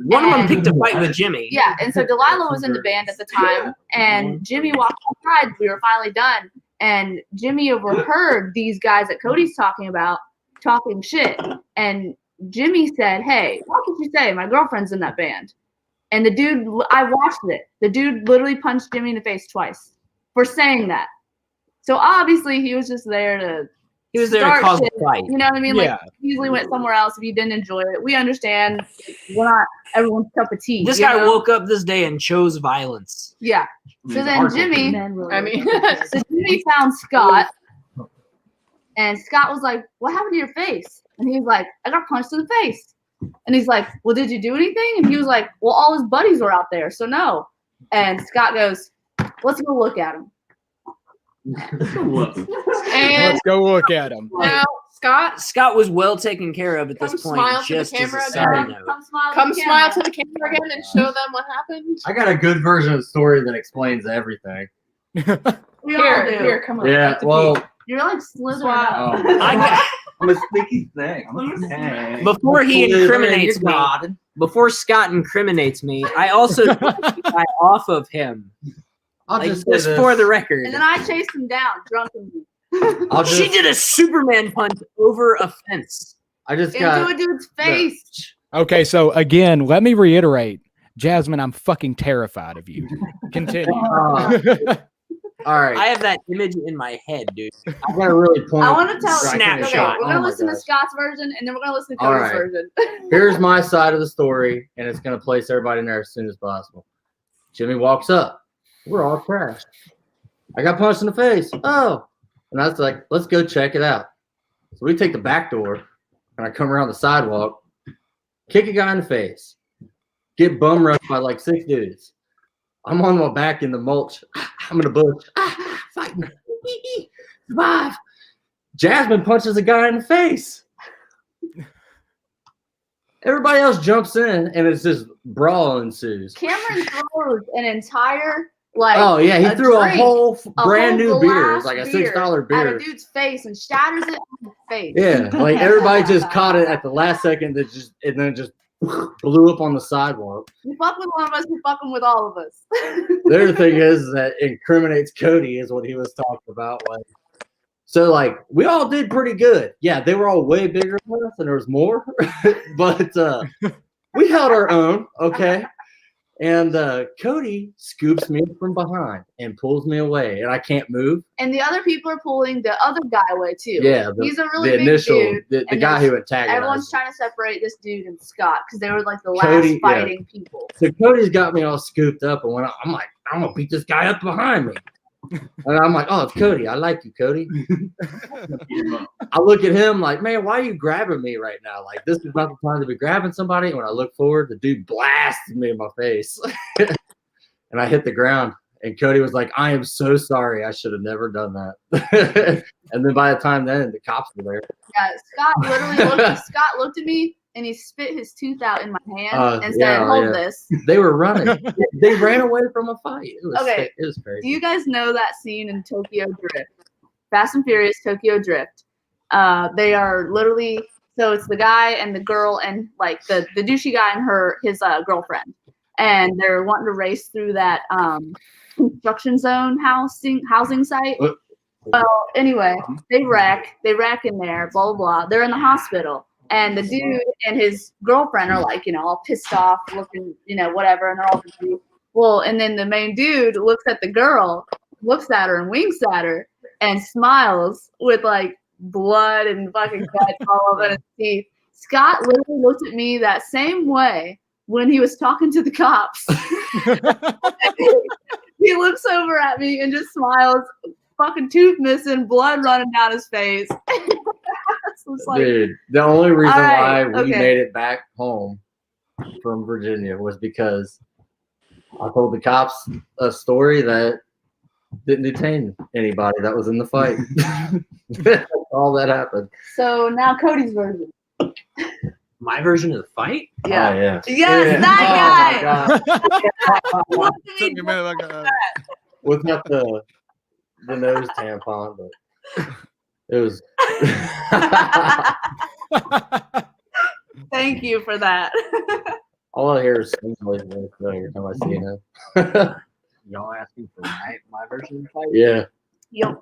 One of them picked a fight with Jimmy. Yeah, and so Delilah was in the band at the time, and Jimmy walked outside. We were finally done, and Jimmy overheard these guys that Cody's talking about talking shit, and Jimmy said, "Hey, what did you say? My girlfriend's in that band." And the dude, I watched it. The dude literally punched Jimmy in the face twice. for saying that. So obviously he was just there to. He was there to cause a fight. You know what I mean? Yeah. Like, he usually went somewhere else if you didn't enjoy it. We understand. We're not everyone's cup of tea. This guy woke up this day and chose violence. Yeah. So then Jimmy, Really so Jimmy found Scott, and Scott was like, "What happened to your face?" And he was like, "I got punched in the face." And he's like, "Well, did you do anything?" And he was like, "Well, all his buddies were out there, so no." And Scott goes, "Let's go look at him." And Let's go look at him. now Scott was well taken care of at this Come point. smile to the Just as camera a again. side note. Come smile to the camera again and show them what happened. I got a good version of the story that explains everything. We all do. Here, come on. Yeah, well, You're like slithering Wow. up. I got, I'm a sneaky thing. I'm before he incriminates me, before Scott incriminates me, I also took the guy off of him. I'll Like, just just say for this. the record. And then I chased him down, drunkenly, She did a Superman punch over a fence. I just into got a dude's face. Okay, so again, let me reiterate, Jasmine, I'm fucking terrified of you. Continue. all right. I have that image in my head, dude. I gotta really point. I want to tell Snapshot. Okay, we're gonna Oh my listen to gosh. Scott's version, and then we're gonna listen to All Cody's right. version. Here's my side of the story, and it's gonna place everybody in there as soon as possible. Jimmy walks up. We're all crashed. I got punched in the face. Oh, and I was like, let's go check it out. So we take the back door, and I come around the sidewalk, kick a guy in the face, get bum rushed by like 6 dudes. I'm on my back in the mulch. I'm in the bush. Fighting. Survive. Jasmine punches a guy in the face. Everybody else jumps in, and it's just brawl ensues. Cameron throws an entire like. Oh yeah, he threw a drink, whole brand new beer. glass It's like a beer $6 at beer. a dude's face and shatters it on his face. Yeah, like everybody just caught it at the last second. That just and then it just blew up on the sidewalk. You fuck with one of us, you fucking with all of us. The other thing is that incriminates Cody is what he was talking about. Like, so like we all did pretty good. Yeah, they were all way bigger than us, and there was more, but we held our own. Okay. And Cody scoops me from behind and pulls me away, and I can't move. And the other people are pulling the other guy away too. Yeah, he's a really the big initial, dude. the and guy who attacked. Everyone's trying to separate this dude and Scott because they were like the last Cody, yeah. fighting people. So Cody's got me all scooped up, and when I'm like, I'm gonna beat this guy up behind me. And I'm like, oh, it's Cody. I like you, Cody. I look at him like, man, why are you grabbing me right now? Like, this is not the time to be grabbing somebody. And when I look forward, the dude blasted me in my face. And I hit the ground. And Cody was like, I am so sorry. I should have never done that. And then by the time then, the cops were there. Yeah, Scott literally Scott looked at me and he spit his tooth out in my hand and said, hold this. They were running. They ran away from a fight. It was, Okay. It was crazy. Do you guys know that scene in Tokyo Drift? Fast and Furious Tokyo Drift. They are literally, so it's the guy and the girl and like the douchey guy and his girlfriend. And they're wanting to race through that construction zone housing site. Well, anyway, they wreck in there, blah, blah, blah. They're in the hospital. And the dude and his girlfriend are like, all pissed off, looking, whatever. And they're all confused. Well, and then the main dude looks at the girl, looks at her and winks at her and smiles with like blood and fucking guts all over his teeth. Scott literally looked at me that same way when he was talking to the cops. He looks over at me and just smiles, fucking tooth missing, blood running down his face. Like, dude, the only reason why we okay. made it back home from Virginia was because I told the cops a story that didn't detain anybody that was in the fight. That's all that happened. So now Cody's version. My version of the fight? Yeah. Oh, yeah. Yes, that guy. Look at Took me, me a minute. Like, Without the nose tampon, but it was. Thank you for that. All I hear is some noise every time I see him. Y'all asking for my version of the fight? Yeah. Yep.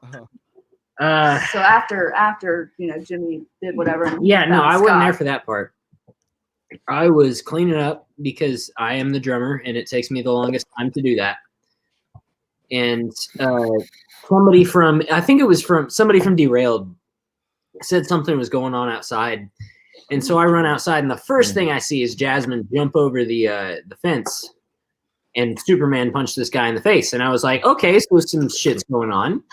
uh-huh. So after Jimmy did whatever. and Yeah, no, found I wasn't Scott. there for that part. I was cleaning up because I am the drummer and it takes me the longest time to do that. and somebody from somebody from Derailed said something was going on outside, and so I run outside, and the first thing I see is Jasmine jump over the fence, and Superman punched this guy in the face, and I was like, okay, so some shit's going on.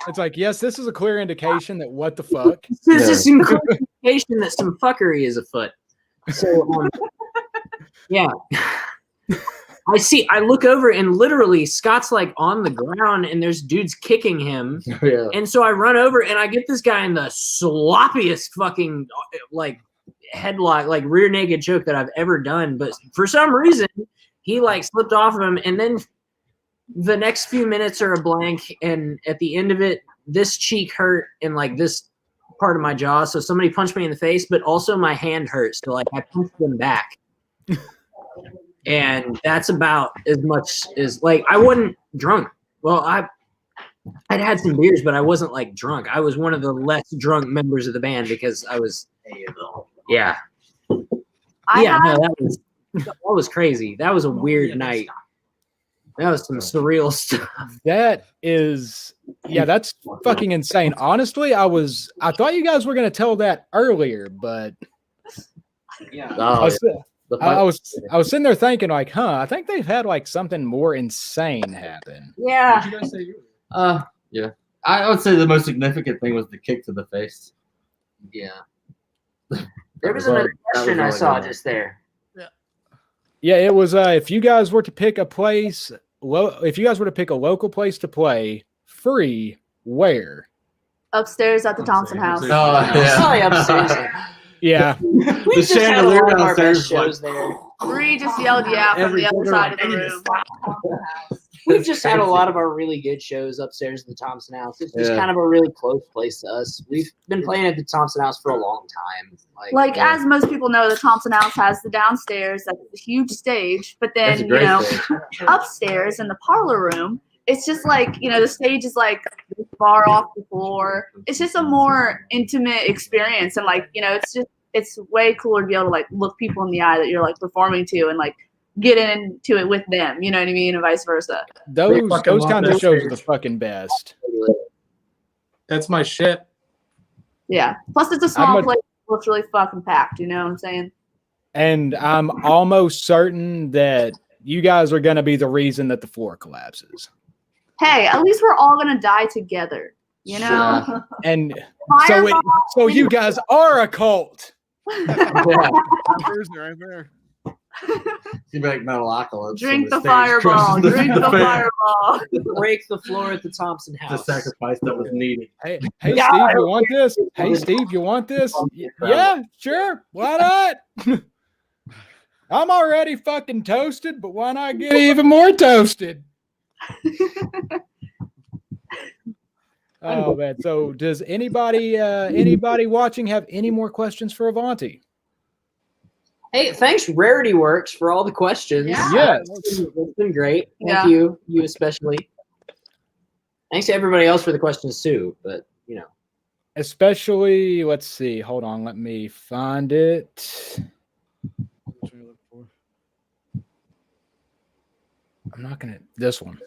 It's like, yes, this is a clear indication that what the fuck. This is some clear indication that some fuckery is afoot. So, yeah. I look over and literally Scott's like on the ground and there's dudes kicking him. Yeah. And so I run over and I get this guy in the sloppiest fucking like headlock, like rear naked choke that I've ever done. But for some reason, he like slipped off of him. And then the next few minutes are a blank. And at the end of it, this cheek hurt and like this part of my jaw. So somebody punched me in the face, but also my hand hurts. So like I punched them back. And that's about as much as like I wasn't drunk. Well, I'd had some beers, but I wasn't like drunk. I was one of the less drunk members of the band because I was, yeah. That was crazy. That was a weird night. That was some surreal stuff. That's fucking insane. Honestly, I thought you guys were gonna tell that earlier, but yeah. I was sitting there thinking like, I think they've had like something more insane happen. Yeah. What did you guys say? Yeah. I would say the most significant thing was the kick to the face. Yeah. There was another question I saw just there. Yeah, it was if you guys were to pick a place, if you guys were to pick a local place to play free, where? Upstairs at the Thompson house. Oh, yeah. Probably upstairs. Yeah. We just had a lot of our best shows there. Bree just yelled yeah from the other side of the room. We've just had a lot of our really good shows upstairs at the Thompson House. It's just kind of a really close place to us. We've been playing at the Thompson House for a long time. As most people know, the Thompson House has the downstairs, that's a huge stage, but then upstairs in the parlor room, it's just like, the stage is like far off the floor. It's just a more intimate experience, and it's way cooler to be able to like look people in the eye that you're like performing to and like get into it with them, you know what I mean, and vice versa. Those kinds of shows are the fucking best. That's my shit. Yeah. Plus it's a small place, it's really fucking packed, you know what I'm saying? And I'm almost certain that you guys are gonna be the reason that the floor collapses. Hey, at least we're all gonna die together, you know? Yeah. And so you guys are a cult. Thursday right there. Seems like Metalocalypse. Drink the fireball. Drink the fireball. Break the floor at the Thompson House. The sacrifice that was needed. Hey, Steve, you want this? Hey, Steve, you want this? Yeah, sure. Why not? I'm already fucking toasted, but why not get even more toasted? Oh man! So, does anybody watching have any more questions for Avanti? Hey, thanks Rarity Works for all the questions. Yeah. Yes, it's been great. Thank you especially. Thanks to everybody else for the questions too. But especially, let's see. Hold on, let me find it. I'm not gonna this one.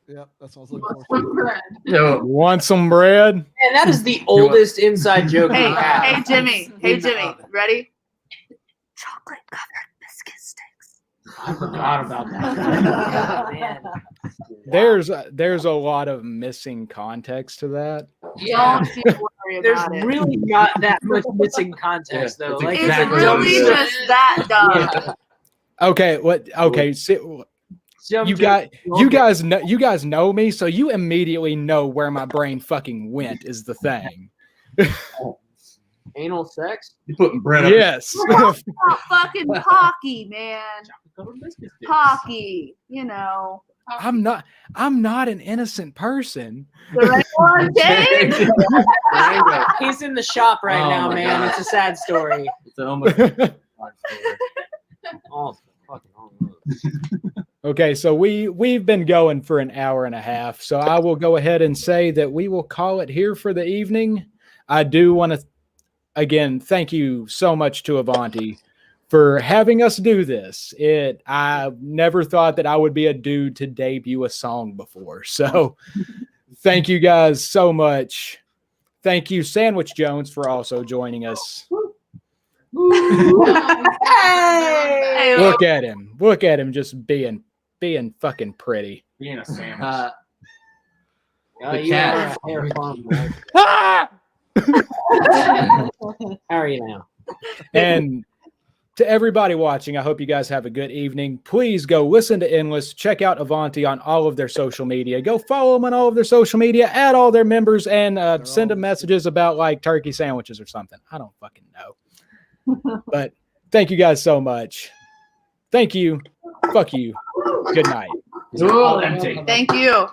Yep, that's what I was looking for. Yo, want some bread? And that is the oldest inside joke. Hey Jimmy. Ready? Chocolate covered biscuit sticks. I forgot about that. Man. There's a lot of missing context to that. Yeah. Don't you worry There's about it. really not that much missing context though. It's Like exactly It's really just that dumb. Yeah. Okay, what? Okay, you guys know me, so you immediately know where my brain fucking went. Is the thing. Anal sex? You putting bread up? Yes. About fucking Pocky, man. Pocky, you know. I'm not an innocent person. The right one, Dave? He's in the shop right Oh now, my man. God. It's a sad story. It's almost Oh, fucking Okay, so we've been going for an hour and a half, so I will go ahead and say that we will call it here for the evening. I do want to again thank you so much to Avanti for having us do this. I never thought that I would be a dude to debut a song before. So thank you guys so much. Thank you, Sandwich Jones, for also joining us. Hey! Look at him. Look at him just being fucking pretty. Being a sandwich. The You cat. are a hair farm, right? Ah! How are you now? And to everybody watching, I hope you guys have a good evening. Please go listen to Endless. Check out Avanti on all of their social media. Go follow them on all of their social media. Add all their members and send them messages about like turkey sandwiches or something. I don't fucking know. But thank you guys so much. Thank you. Fuck you. Good night. It's all empty. Thank you.